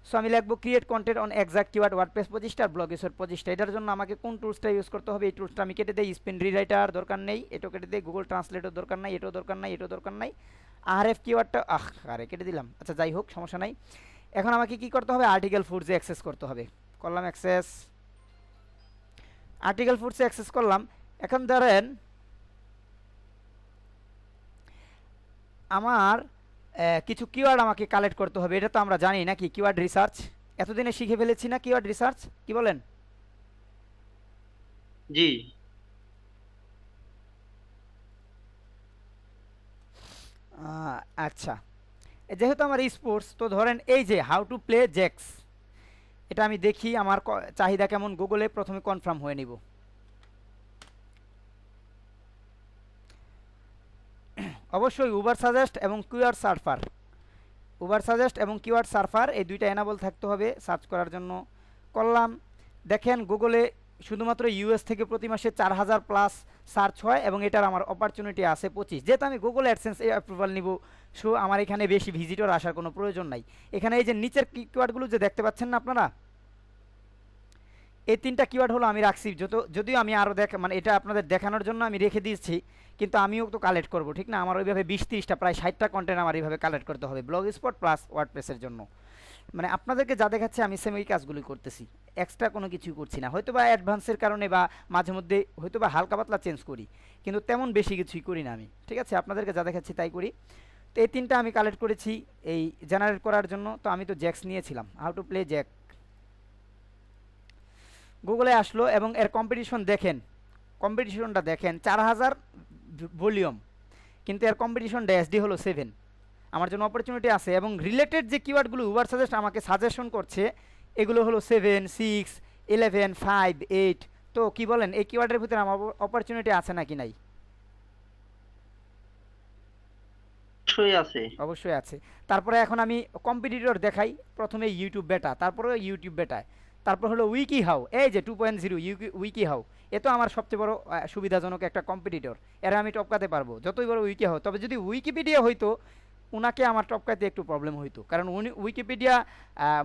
সো আমি লিখবো create content on exact keyword WordPress পজিশটা আর ব্লগ এসওর পজিশটা। এটার জন্য আমাকে কোন টুলসটা ইউজ করতে হবে? এই টুলসটা আমি কেটে দেই, স্পেন রিরাইটার দরকার নেই, এটাও কেটে দেই, গুগল ট্রান্সলেটর দরকার নাই, এটাও দরকার নাই, এটাও দরকার নাই, আরএফ কিওয়ার্ডটা আরে কেটে দিলাম। আচ্ছা যাই হোক, সমস্যা নাই। এখন আমাকে কি করতে হবে? আর্টিকেল ফুডসে অ্যাক্সেস করতে হবে। করলাম অ্যাক্সেস, আর্টিকেল ফুডসে অ্যাক্সেস করলাম। এখন ধরেন আমার কিছু কিওয়ার্ড আমাকে কালেক্ট করতে হবে, এটা তো আমরা জানি নাকি? কিওয়ার্ড রিসার্চ এতদিনে শিখে ফেলেছি না? কিওয়ার্ড রিসার্চ কি বলেন? জি। আচ্ছা, যেহেতু আমার স্পোর্টস, তো ধরেন এই যে হাউ টু প্লে জ্যাক্স, এটা আমি দেখি আমার চাহিদা কেমন, গুগলে প্রথমে কনফার্ম হয়ে নিব। অবশ্যই উবার সাজেস্ট এবং কিওয়ার্ড সার্ফার, উবার সাজেস্ট এবং কিওয়ার্ড সার্ফার এই দুইটা এনাবল থাকতে হবে সার্চ করার জন্য। করলাম, দেখেন গুগলে শুধুমাত্র ইউএস থেকে প্রতি মাসে 4000 প্লাস সার্চ হয় এবং এটার আমার অপরচুনিটি আছে 25। যেহেতু আমি গুগল অ্যাডসেন্স অ্যাপ্রুভাল নিব, সো আমার এখানে বেশি ভিজিটর আসার কোনো প্রয়োজন নাই। এখানে এই যে নিচের কিওয়ার্ডগুলো যে দেখতে পাচ্ছেন না আপনারা, এই 3টা কিওয়ার্ড হলো আমি রাখছি, যদিও আমি আরও মানে এটা আপনাদের দেখানোর জন্য আমি রেখে দিয়েছি, কিন্তু আমিও তো কালেক্ট করব, ঠিক না? আমার ওইভাবে 20-30টা প্রায় 60টা কন্টেন্ট আমার এইভাবে কালেক্ট করতে হবে ব্লগ স্পট প্লাস ওয়ার্ডপ্রেসের জন্য। মানে আপনাদেরকে যা দেখাচ্ছে আমি সেম ওই কাজগুলোই করতেছি, এক্সট্রা কোনো কিছুই করছি না। হয়তো বা অ্যাডভান্সের কারণে বা মাঝে মধ্যে হয়তো বা হালকা পাতলা চেঞ্জ করি, কিন্তু তেমন বেশি কিছুই করি না আমি, ঠিক আছে? আপনাদেরকে যা দেখাচ্ছি তাই করি। তো এই 3টা আমি কালেক্ট করেছি এই জেনারেট করার জন্য। তো আমি তো জ্যাক্স নিয়েছিলাম, হাউ টু প্লে জ্যাক, গুগলে আসলো এবং এর কম্পিটিশন দেখেন, কম্পিটিশনটা দেখেন 4000 ভলিউম, কিন্তু এর কম্পিটিশন ড্যাশডি হলো 7। আমার জন্য অপরচুনিটি আছে এবং রিলেটেড যে কিওয়ার্ডগুলো উবার সাজেস্ট আমাকে সাজেশন করছে এগুলো হলো 7, 6, 11, 5, 8। তো কি বলেন, এই কিওয়ার্ডের ভিতরে আমার অপরচুনিটি আছে নাকি নাই? অবশ্যই আছে। অবশ্যই আছে। তারপরে এখন আমি কম্পিটিটর দেখাই, প্রথমে ইউটিউব বেটা, তারপরে ইউটিউব বেটায়, তারপর হলো উইকি হাউ, এই যে 2.0 উইকি হাউ, এ তো আমার সবচেয়ে বড় সুবিধাজনক একটা কম্পিটিটর, এরা আমি টপকাতে পারবো যতই বড় উইকি হাউ। তবে যদি উইকিপিডিয়া হইতো, উনাকে আমার টপকাতে একটু প্রবলেম হইতো, কারণ উনি উইকিপিডিয়া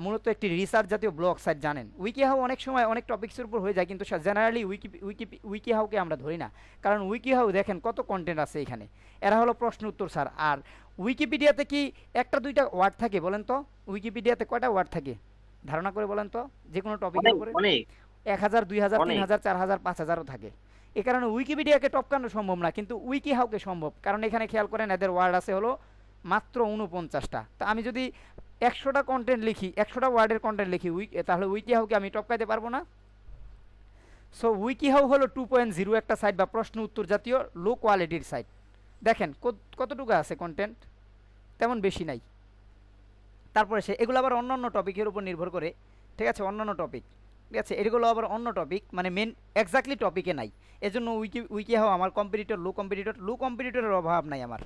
মূলত একটি রিসার্চ জাতীয় ব্লগ সাইট, জানেন? উইকি হাউ অনেক সময় অনেক টপিক্সের উপর হয়ে যায়, কিন্তু জেনারেলি উইকি হাউকে আমরা ধরি না, কারণ উইকি হাউ দেখেন কত কন্টেন্ট আছে এখানে, এরা হলো প্রশ্ন উত্তর স্যার। আর উইকিপিডিয়াতে কি 1-2টা ওয়ার্ড থাকে বলেন তো? উইকিপিডিয়াতে কয়টা ওয়ার্ড থাকে ধারণা করে বলেন তো, যে কোনো টপিকের উপরে? 1000, 2000, 3000, 4000, 5000ও থাকে। এ কারণে উইকিপিডিয়াকে টপকানো সম্ভব না, কিন্তু উইকি হাউকে সম্ভব, কারণ এখানে খেয়াল করেন এদের ওয়ার্ড আছে হলো মাত্র 49টা। তো আমি যদি 100টা কন্টেন্ট লিখি, 100টা ওয়ার্ডের কন্টেন্ট লিখি তাহলে উইকি হাউকে আমি টপকাইতে পারবো না। সো উইকি হাউ হলো 2.0 একটা সাইট বা প্রশ্ন উত্তর জাতীয় লো কোয়ালিটির সাইট। দেখেন কতটুকু আছে কন্টেন্ট, তেমন বেশি নাই। তারপরে এগুলো আবার অন্যান্য টপিকের উপর নির্ভর করে, ঠিক আছে? অন্যান্য টপিক, ঠিক আছে? এগুলো আবার অন্য টপিক, মানে মেন এক্স্যাক্টলি টপিকে নাই। এজন্য উইকি হাউ আমার কম্পিটিটর, লো কম্পিটিটরের অভাব নাই আমার।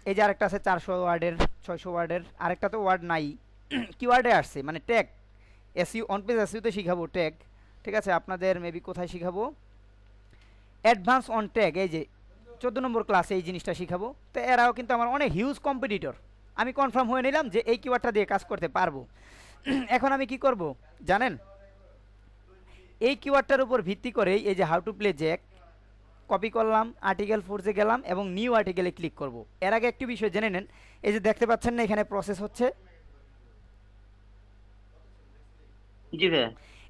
এই যে আরেকটা আছে 400 ওয়ার্ডের, 600 ওয়ার্ডের, আরেকটা তো ওয়ার্ড নাই, কিওয়ার্ডে আসছে, মানে ট্যাগ, এসইও অন পেজ এসইওতে শিখাবো ট্যাগ, ঠিক আছে? আপনাদের মেবি কোথায় শিখাবো? অ্যাডভান্স অন ট্যাগ, এই যে 14 নম্বর ক্লাসে এই জিনিসটা শিখাবো। তো এরাও কিন্তু আমার অনেক হিউজ কম্পিটিটর। আমি কনফার্ম হয়ে নিলাম যে এই কিওয়ার্ডটা দিয়ে কাজ করতে পারবো। এখন আমি কি করব জানেন? এই কিওয়ার্ডটার উপর ভিত্তি করেই এই যে how to play Jack copy করলাম, আর্টিকেল ফোর্সে গেলাম এবং নিউ আর্টিকেলে ক্লিক করব। এর আগে একটি বিষয় জেনে নেন, এই যে দেখতে পাচ্ছেন না এখানে প্রসেস হচ্ছে, জি ভাই,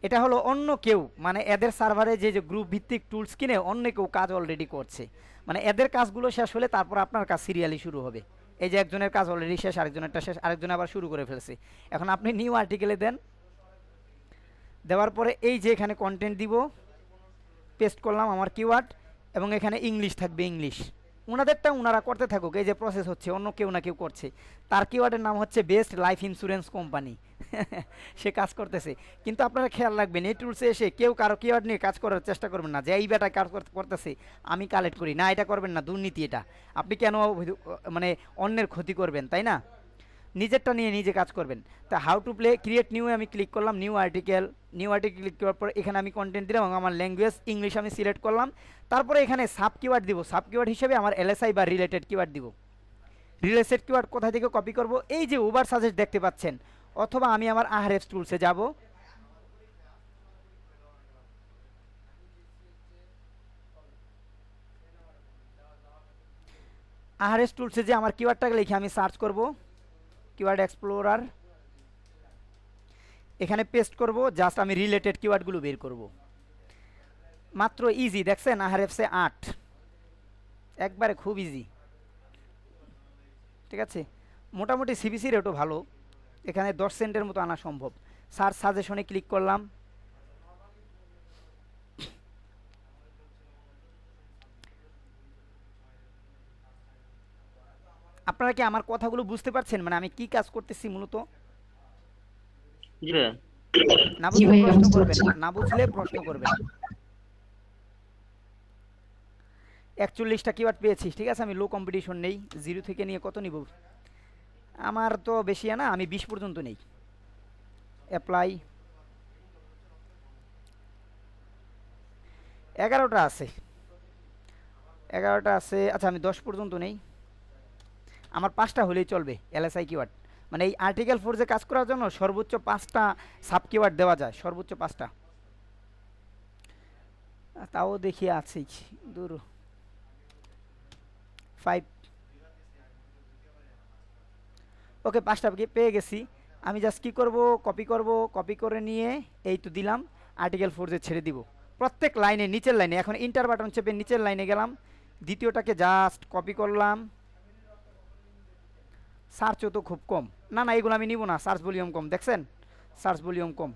এটা হলো অন্য কেউ, মানে এদের সার্ভারে যে গ্রুপ ভিত্তিক টুলস কিনে অন্য কেউ কাজ অলরেডি করছে, মানে এদের কাজগুলো শেষ হলে তারপর আপনার কাজ সিরিয়ালি শুরু হবে। এই যে একজনের কাজ অলরেডি শেষ, আরেকজনেরটা শেষ, আরেকজন আবার শুরু করে ফেলছে। এখন আপনি নিউ আর্টিকেলে দেন, দেওয়ার পরে এই যে এখানে কন্টেন্ট দিব, পেস্ট করলাম আমার কিওয়ার্ড এবং এখানে ইংলিশ থাকবে, ইংলিশ। ওনাদেরটা ওনারা করতে থাকুক, এই যে প্রসেস হচ্ছে অন্য কেউ না কেউ করছে। তার কিওয়ার্ডের নাম হচ্ছে বেস্ট লাইফ ইন্স্যুরেন্স কোম্পানি, সে কাজ করতেছে। কিন্তু আপনারা খেয়াল রাখবেন, এই টুলসে এসে কেউ কারো কিওয়ার্ড নিয়ে কাজ করার চেষ্টা করবেন না, যে এই বেটা কাজ করতেছে আমি কালেক্ট করি না, এটা করবেন না, দুর্নীতি এটা। আপনি কেন মানে অন্যের ক্ষতি করবেন, তাই না? নিজেরটা নিয়ে নিজে কাজ করবেন। তা how to play create new আমি ক্লিক করলাম, নিউ আর্টিকেল ক্লিক করার পর এখানে আমি কন্টেন্ট দিলাম এবং আমার ল্যাঙ্গুয়েজ ইংলিশ আমি সিলেক্ট করলাম। তারপরে এখানে সাব কিওয়ার্ড দিব, সাব কিওয়ার্ড হিসেবে আমার এলএসআই বা রিলেটেড কিওয়ার্ড দিব। রিলেটেড কিওয়ার্ড কোথা থেকে কপি করব, এই যে উবার সাজেস্ট দেখতে পাচ্ছেন, অথবা আমি আমার আহরেফ টুলসে যাব, আহরেফ টুলসে যে আমার কিওয়ার্ডটাকে লিখে আমি সার্চ করব, কিওয়ার্ড এক্সপ্লোরার, এখানে পেস্ট করব, জাস্ট আমি রিলেটেড কিওয়ার্ডগুলো বের করব। মাত্র ইজি, দেখছেন আহরেফসে 8, একবারে খুব ইজি। ঠিক আছে, মোটামুটি সিবিসি রেটও ভালো, এখানে 10 সেন্টের মতো আনা সম্ভব। সার্চ সাজেশনে ক্লিক করলাম, আপনারা কি আমার কথাগুলো বুঝতে পারছেন, মানে আমি কি কাজ করতেছি মূলত? জি ভাইয়া। না জি বুঝলে ভাইয়া, প্রশ্ন বুঝতে করবেন, পারছি। না বুঝলে প্রশ্ন করবেন। 41টা কিওয়ার্ড পেয়েছি, ঠিক আছে। আমি লো কম্পিটিশন নেই, 0 থেকে নিয়ে কত নিব, আমার তো বেশি না, আমি 20 পর্যন্ত নেই। অ্যাপ্লাই, 11টা আছে, 11টা আছে। আচ্ছা আমি 10 পর্যন্ত নেই, আমার 5টা হলেই চলবে এলএসআই কিওয়ার্ড। মানে এই আর্টিকেল ফোর্সে কাজ করার জন্য সর্বোচ্চ 5টা সাব কিওয়ার্ড দেওয়া যায়, সর্বোচ্চ 5টা। তাও দেখি আছে দূর 5, ওকে 5টা পেয়ে গেছি। আমি জাস্ট কী করব, কপি করে নিয়ে এই তো দিলাম, আর্টিকেল ফোর্সে ছেড়ে দিব প্রত্যেক লাইনে, নিচের লাইনে। এখন ইন্টার বাটন চেপে নিচের লাইনে গেলাম, দ্বিতীয়টাকে জাস্ট কপি করলাম। সার্চও তো খুব কম, না এগুলো আমি নিব না, সার্চ ভলিউম কম, দেখছেন সার্চ ভলিউম কম।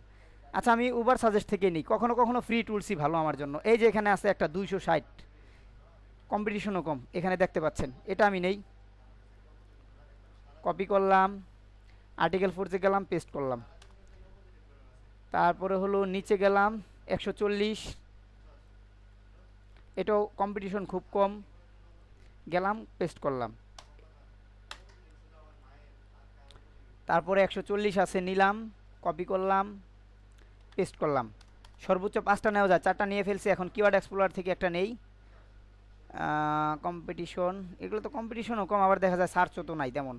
আচ্ছা আমি উবার সাজেস্ট থেকে নিই, কখনো কখনো ফ্রি টুলসই ভালো আমার জন্য। এই যে এখানে আছে একটা 260, কম্পিটিশনও কম, এখানে দেখতে পাচ্ছেন, এটা আমি নেই। কপি করলাম, আর্টিকেল ফোর্সে গেলাম, পেস্ট করলাম। তারপরে হলো নিচে গেলাম 140, এটাও কম্পিটিশন খুব কম, গেলাম পেস্ট করলাম। তারপরে 140 আছে, নিলাম, কপি করলাম, পেস্ট করলাম। সর্বোচ্চ 5টা নেওয়া যায়, 4টা নিয়ে ফেলছি। এখন কিওয়ার্ড এক্সপ্লোরার থেকে একটা নেই, কম্পিটিশন, এগুলো তো কম্পিটিশনও কম, আবার দেখা যায় সার্চও তো নাই তেমন।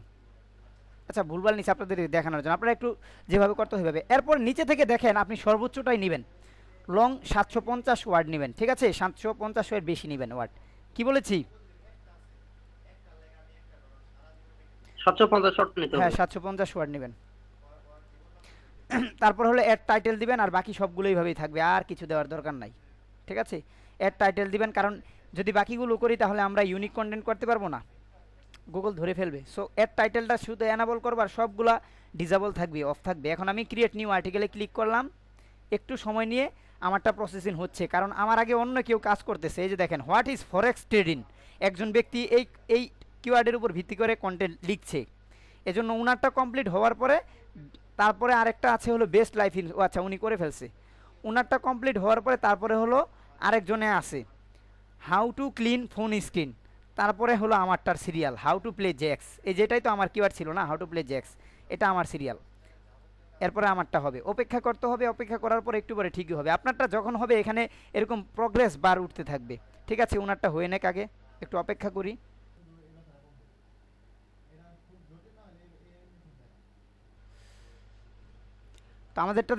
আচ্ছা ভুলভাল নিচে আপনাদের দেখানোর জন্য, আপনারা একটু যেভাবে করতে হবে। এরপর নিচে থেকে দেখেন আপনি সর্বোচ্চটাই নেবেন, লং 750 ওয়ার্ড নেবেন, ঠিক আছে, 750 ওয়ার্ড বেশি নেবেন ওয়ার্ড। কি বলেছি? 750 শর্ট নিতে হ্যাঁ হবে। 750 ওয়ার্ড নেবেন। তারপর হলো অ্যাড টাইটেল দিবেন, আর বাকি সবগুলো এইভাবেই থাকবে, আর কিছু দেওয়ার দরকার নাই। ঠিক আছে, অ্যাড টাইটেল দিবেন, কারণ যদি বাকিগুলো করি তাহলে আমরা ইউনিক কন্টেন্ট করতে পারবো না, গুগল ধরে ফেলবে। সো অ্যাড টাইটেলটা শুধু এনাবল করবো, আর সবগুলা ডিসেবল থাকবে, অফ থাকবে। এখন আমি ক্রিয়েট নিউ আর্টিকেলে ক্লিক করলাম, একটু সময় নিয়ে আমারটা প্রসেসিং হচ্ছে, কারণ আমার আগে অন্য কেউ কাজ করতেছে। এই যে দেখেন, হোয়াট ইজ ফরেক্স ট্রেডিং, একজন ব্যক্তি এই কিওয়ার্ডের উপর ভিত্তি করে কন্টেন্ট লিখছে, এজন্য ওনারটা কমপ্লিট হওয়ার পরে তারপরে আরেকটা আছে হলো বেস্ট লাইফ ইন, ও আচ্ছা উনি করে ফেলছে। ওনারটা কমপ্লিট হওয়ার পরে তারপরে হলো আরেকজনে আছে how to clean phone screen, তারপরে হলো আমারটার serial how to play jacks, এই যেটাই তো আমার কিওয়ার্ড ছিল না, হাউ টু প্লে জ্যাক্স, এটা আমার সিরিয়াল। এরপরে আমারটা হবে, অপেক্ষা করতে হবে, অপেক্ষা করার পর একটু পরে ঠিকই হবে। আপনারটা যখন হবে এখানে এরকম প্রগ্রেস বার উঠতে থাকবে। ঠিক আছে, ওনারটা হয়ে নেক, আগে একটু অপেক্ষা করি। তো আমাদেরটা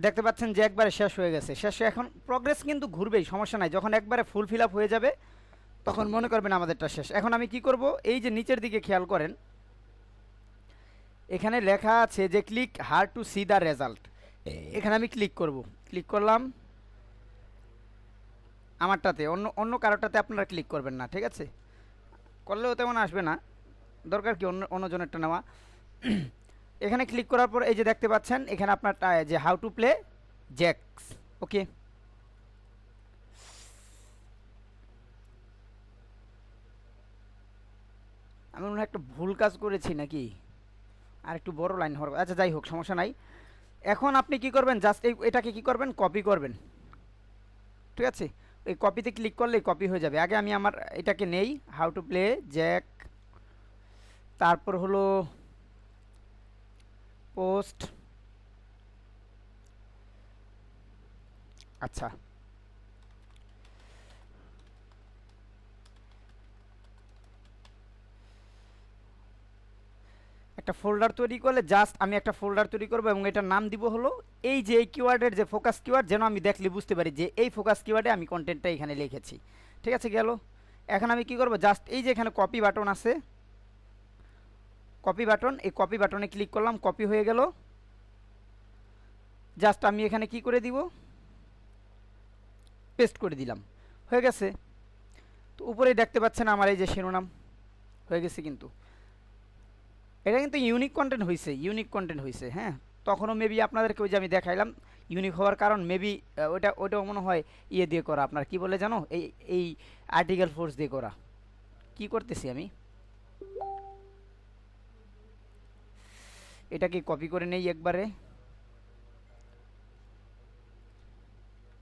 দেখতে পাচ্ছেন যে একবারে শেষ হয়ে গেছে, শেষে এখন প্রগ্রেস কিন্তু ঘুরবেই, সমস্যা নাই। যখন একবারে ফুল ফিল আপ হয়ে যাবে তখন মনে করবেন আমাদেরটা শেষ। এখন আমি কি করব, এই যে নিচের দিকে খেয়াল করেন, এখানে লেখা আছে যে click here to see the result, এখানে আমি ক্লিক করব। ক্লিক করলাম আমারটাতে, অন্য কারোটাতে আপনারা ক্লিক করবেন না, ঠিক আছে, করলেও তেমন আসবে না, দরকার কি অন্যজনেরটা নেওয়া। এখানে ক্লিক করার পর এই যে দেখতে পাচ্ছেন এখানে আপনার যে হাউ টু প্লে জ্যাক্স, ওকে। আমি মনে হয় একটা ভুল কাজ করেছি নাকি, আর একটু বড় লাইন হওয়ার, আচ্ছা যাই হোক সমস্যা নাই। এখন আপনি কি করবেন, জাস্ট এটাকে কি করবেন, কপি করবেন, ঠিক আছে। এই কপিতে ক্লিক করলেই কপি হয়ে যাবে। আগে আমি আমার এটাকে নেই, হাউ টু প্লে জ্যাক, তারপর হলো পোস্ট। আচ্ছা, একটা ফোল্ডার তৈরি করলে জাস্ট আমি একটা ফোল্ডার তৈরি করব এবং এটার নাম দিব হলো এই যে এই কিওয়ার্ডের যে ফোকাস কিওয়ার্ড, যেন আমি দেখলে বুঝতে পারি যে এই ফোকাস কিওয়ার্ডে আমি কন্টেন্টটা এখানে লিখেছি। ঠিক আছে, গেল। এখন আমি কি করব, জাস্ট এই যে এখানে কপি বাটন আছে, কপি বাটন, এই কপি বাটনে ক্লিক করলাম, কপি হয়ে গেল। জাস্ট আমি এখানে কি করে দিব, পেস্ট করে দিলাম, হয়ে গেছে। তো উপরেই দেখতে পাচ্ছেন আমার এই যে শিরোনাম হয়ে গেছে। কিন্তু এটা কিন্তু ইউনিক কন্টেন্ট হয়েছে, ইউনিক কন্টেন্ট হয়েছে। হ্যাঁ, তখনও মেবি আপনাদেরকে ওই যে আমি দেখাইলাম ইউনিক হওয়ার কারণ মেবি ওইটাও মনে হয় ইয়ে দিয়ে করা, আপনার কি বলে জানো, এই আর্টিকেল ফোর্স দিয়ে করা। কি করতেছি আমি, এটাকে কপি করে নেই একবারে,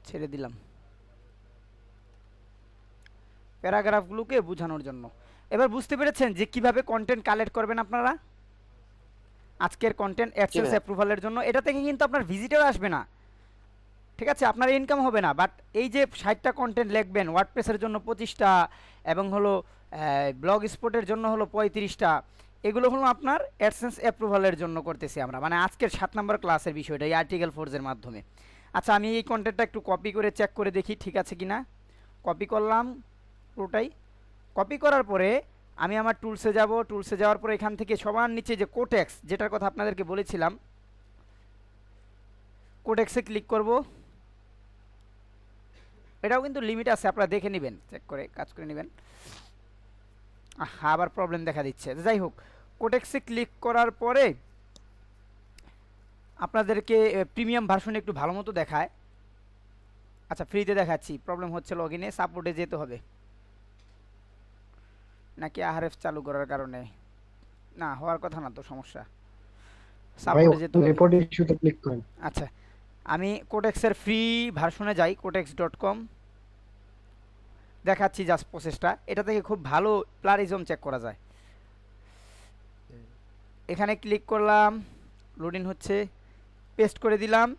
ছেড়ে দিলাম প্যারাগ্রাফগুলোকে বোঝানোর জন্য। এবার বুঝতে পেরেছেন যে কিভাবে কন্টেন্ট কালেক্ট করবেন আপনারা আজকের কন্টেন্ট অ্যাডসেন্স অ্যাপ্রুভালের জন্য। এটা থেকে কিন্তু আপনার ভিজিটর আসবে না, ঠিক আছে, আপনার ইনকাম হবে না। বাট এই যে 60টা কন্টেন্ট লিখবেন, ওয়ার্ডপ্রেসের জন্য 25টা এবং হলো ব্লগ স্পটের জন্য হলো 35টা, এগুলো হলো আপনার অ্যাডসেন্স অ্যাপ্রুভালের জন্য করতেছি আমরা, মানে আজকের 7 নম্বর ক্লাসের বিষয়টা এই আর্টিকেল ফোর্সের মাধ্যমে। আচ্ছা, আমি এই কন্টেন্টটা একটু কপি করে চেক করে দেখি ঠিক আছে কিনা। কপি করলাম পুরোটাই। কপি করার পরে আমি আমার টুলসে যাব, টুলসে যাওয়ার পরে এখান থেকে সবার নিচে যে কোটেক্স, যেটার কথা আপনাদেরকে বলেছিলাম, কোটেক্সে ক্লিক করব। এটাও কিন্তু লিমিট আছে, আপনারা দেখে নেবেন, চেক করে কাজ করে নেবেন। আবার প্রবলেম দেখা দিচ্ছে। যাই হোক, কোটেক্সে ক্লিক করার পরে আপনাদেরকে প্রিমিয়াম ভার্সনে একটু ভালো মতো দেখায়। আচ্ছা, ফ্রিতে দেখাচ্ছি, প্রবলেম হচ্ছে লগ ইনে, সাপোর্টে যেতে হবে নাকি আরএফ চালু করার কারণে, না হওয়ার কথা না তো, সমস্যা, সাপোর্টে যেতে হবে। রিপোর্ট ইস্যুতে ক্লিক করেন। আচ্ছা, আমি কোটেক্সের ফ্রি ভার্সনে যাই, cotex.com, দেখাচ্ছি জাস্ট প্রসেসটা। এটা থেকে খুব ভালো প্লারিজম চেক করা যায়। এখানে ক্লিক করলাম, লোডিং হচ্ছে, পেস্ট করে দিলাম।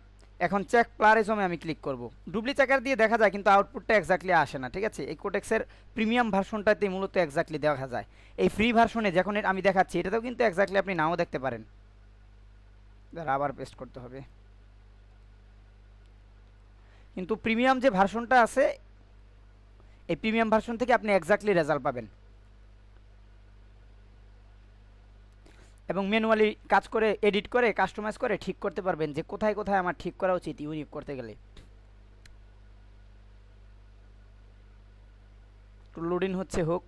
এখন চেক প্লারিজমে আমি ক্লিক করব। ডুপ্লি চেকার দিয়ে দেখা যায় কিন্তু আউটপুটটা এক্স্যাক্টলি আসে না, ঠিক আছে। এই কোটেক্সের প্রিমিয়াম ভার্সনটাতে মূলত এক্স্যাক্টলি দেখা যায়। এই ফ্রি ভার্সনে যখন আমি দেখাচ্ছি এটাতেও কিন্তু এক্স্যাক্টলি আপনি নাও দেখতে পারেন। আবার পেস্ট করতে হবে। কিন্তু প্রিমিয়াম যে ভার্সনটা আছে, এই প্রিমিয়াম ভার্সন থেকে আপনি এক্স্যাক্টলি রেজাল্ট পাবেন এবং ম্যানুয়ালি কাজ করে, এডিট করে, কাস্টমাইজ করে ঠিক করতে পারবেন যে কোথায় কোথায় আমার ঠিক করা উচিত ইউনিক করতে গেলে। তো লোডিং হচ্ছে, হোক।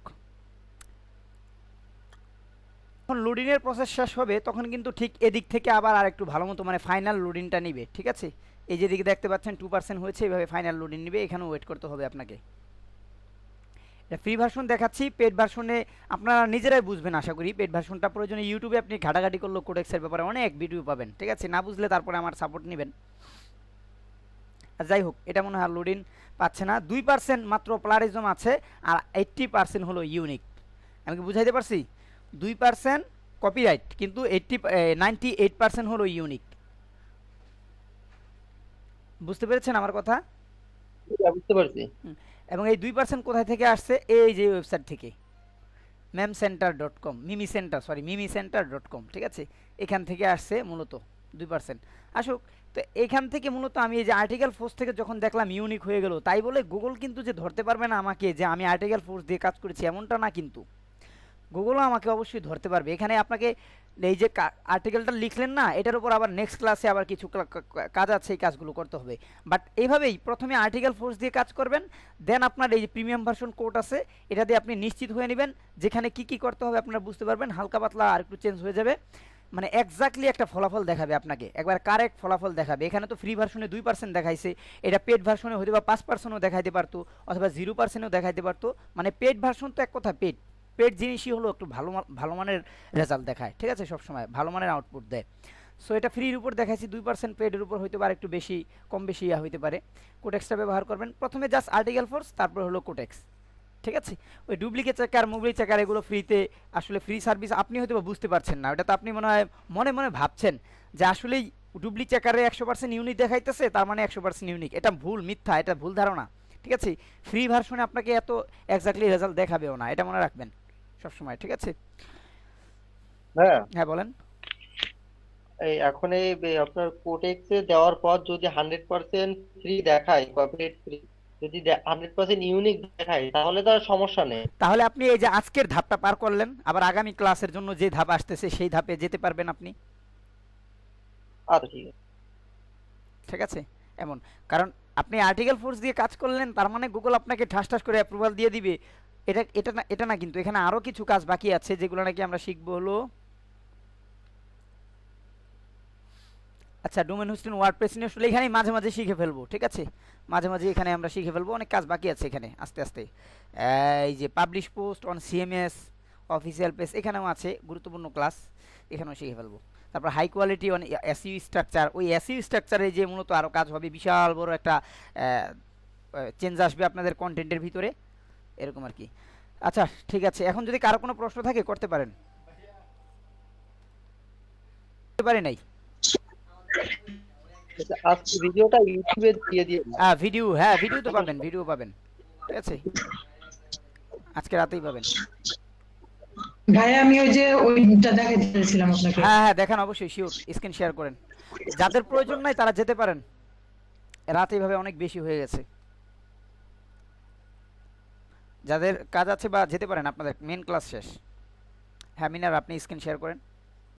যখন লোডিংয়ের প্রসেস শেষ হবে তখন কিন্তু ঠিক এদিক থেকে আবার আর একটু ভালো মতো মানে ফাইনাল লোডিংটা নিবে, ঠিক আছে। এই যেদিকে দেখতে পাচ্ছেন 2% হয়েছে, এইভাবে ফাইনাল লোডিং নিবে, এখানেও ওয়েট করতে হবে আপনাকে। ফ্রি ভার্সন দেখাচ্ছি, পেড ভার্সনে আপনারা নিজেরাই বুঝবেন আশা করি। পেড ভার্সনটা প্রয়োজনে ইউটিউবে আপনি ঘাটাঘাটি করলেও কোডেক্সের ব্যাপারে অনেক ভিডিও পাবেন, ঠিক আছে। না বুঝলে তারপরে আমার সাপোর্ট নেবেন। যাই হোক, এটা মনে হয় লোডিং পাচ্ছে না। 2% মাত্র প্লারিজম আছে আর 80% হলো ইউনিক। আমি কি বুঝাইতে পারছি? 2% কপিরাইট, কিন্তু 98% হলো ইউনিক। বুঝতে পেরেছেন আমার কথা? বুঝতে পারছি। এবং এই 2% কোথায় থেকে আসছে? এই যে ওয়েবসাইট থেকে, memcenter.com, mimicenter.com, ঠিক আছে। এখান থেকে আসছে মূলত 2%। আসুক, তো এখান থেকে মূলত আমি এই যে আর্টিকেল ফোর্স থেকে যখন দেখলাম ইউনিক হয়ে গেল, তাই বলে গুগল কিন্তু যে ধরতে পারবে না আমাকে যে আমি আর্টিকেল ফোর্স দিয়ে কাজ করেছি, এমনটা না। কিন্তু গুগলও আমাকে অবশ্যই ধরতে পারবে। এখানে আপনাকে এই যে আর্টিকেলটা লিখলেন না, এটার উপর আবার নেক্সট ক্লাসে আবার কিছু কাজ আছে, এই কাজগুলো করতে হবে। বাট এইভাবেই প্রথমে আর্টিকেল ফোর্স দিয়ে কাজ করবেন, দেন আপনার এই যে প্রিমিয়াম ভার্সন কোড আছে, এটা দিয়ে আপনি নিশ্চিত হয়ে নেবেন যেখানে কি কি করতে হবে আপনারা বুঝতে পারবেন। হালকা পাতলা আর একটু চেঞ্জ হয়ে যাবে, মানে এক্স্যাক্টলি একটা ফলাফল দেখাবে আপনাকে, একবার কারেক্ট ফলাফল দেখাবে। এখানে তো ফ্রি ভার্সনে 2% দেখাইছে, এটা পেড ভার্সনে হয়তো বা 5%ও দেখাইতে পারতো, অথবা 0%ও দেখাইতে পারতো। মানে পেড ভার্সন তো এক কথা, পেড জিনিসই হলো একটু ভালো মানের রেজাল্ট দেখায়, ঠিক আছে, সবসময় ভালো মানের আউটপুট দেয়। সো এটা ফ্রির উপর দেখাইছি 2%, পেডের উপর হয়তো বা একটু বেশি কম বেশি হইতে পারে। কোটেক্সটা ব্যবহার করবেন প্রথমে, জাস্ট আর্টিকেল ফোর্স, তারপর হলো কোটেক্স, ঠিক আছে, ওই ডুপ্লিকেট চেকার মোবিল চেকার এগুলো ফ্রিতে, আসলে ফ্রি সার্ভিস আপনি হয়তো বা বুঝতে পারছেন না, ওটা তো আপনি মনে হয় মনে মনে ভাবছেন যে আসলেই ডুপ্লি চেকারে 100% ইউনিক দেখাইতেছে, তার মানে 100% ইউনিক। এটা ভুল, মিথ্যা, এটা ভুল ধারণা। ঠিক আছে, ফ্রি ভার্সনে আপনাকে এত এক্স্যাক্টলি রেজাল্ট দেখাবেও না, এটা মনে রাখবেন সবসময়। ঠিক আছে, হ্যাঁ, হ্যাঁ বলেন। এই এখন আপনার কোটেক্সে দেওয়ার পর যদি 100% ফ্রি দেখায়, কপিরাইট ফ্রি, যদি 100% ইউনিক দেখায়, তাহলে তো আর সমস্যা নেই। তাহলে আপনি এই যে আজকের ধাপটা পার করলেন, আবার আগামী ক্লাসের জন্য যে ধাপ আসতেছে সেই ধাপে যেতে পারবেন আপনি। আচ্ছা ঠিক আছে। ঠিক আছে, এমন, কারণ আপনি আর্টিকেল ফোর্স দিয়ে কাজ করলেন, তার মানে গুগল আপনাকে ঠাস ঠাস করে অ্যাপ্রুভাল দিয়ে দিবে, এটা না কিন্তু এখানে আরো কিছু কাজ বাকি আছে যেগুলো নাকি আমরা শিখবো। হলো আচ্ছা, ডোমেন হোস্টিং, ওয়ার্ডপ্রেস আসলে এখানেই মাঝে মাঝে শিখে ফেলবো। ঠিক আছে, মাঝে মাঝে এখানে আমরা শিখে ফেলবো, অনেক কাজ বাকি আছে এখানে আস্তে আস্তে। এই যে publish post on CMS, official page, এখানেও আছে গুরুত্বপূর্ণ ক্লাস, এখানেও শিখে ফেলবো। তারপর high quality on SU structure, ওই এসইউ স্ট্রাকচারে যে মূলত আরও কাজ হবে, বিশাল বড় একটা চেঞ্জ আসবে আপনাদের কন্টেন্টের ভিতরে, এরকম আর কি। আচ্ছা ঠিক আছে, এখন যদি কারো কোনো প্রশ্ন থাকে করতে পারেন। করতে পারি নাই আচ্ছা, আজকে ভিডিওটা ইউটিউবে দিয়ে দিয়ে দিন। ভিডিও, হ্যাঁ ভিডিও তো পাবেন, ভিডিও পাবেন। ঠিক আছে, আজকে রাতেই পাবেন। ভাইয়া আমি ওই যে ওইটা দেখাইতে চাইছিলাম আপনাকে। হ্যাঁ হ্যাঁ দেখান, অবশ্যই শিওর, স্ক্রিন শেয়ার করেন। যাদের প্রয়োজন নাই তারা যেতে পারেন, রাত এইভাবে অনেক বেশি হয়ে গেছে। যাদের কাজ আছে বা যেতে পারেন, আপনাদের মেন ক্লাস শেষ। হ্যাঁ মিনার, আপনি স্ক্রিন শেয়ার করেন।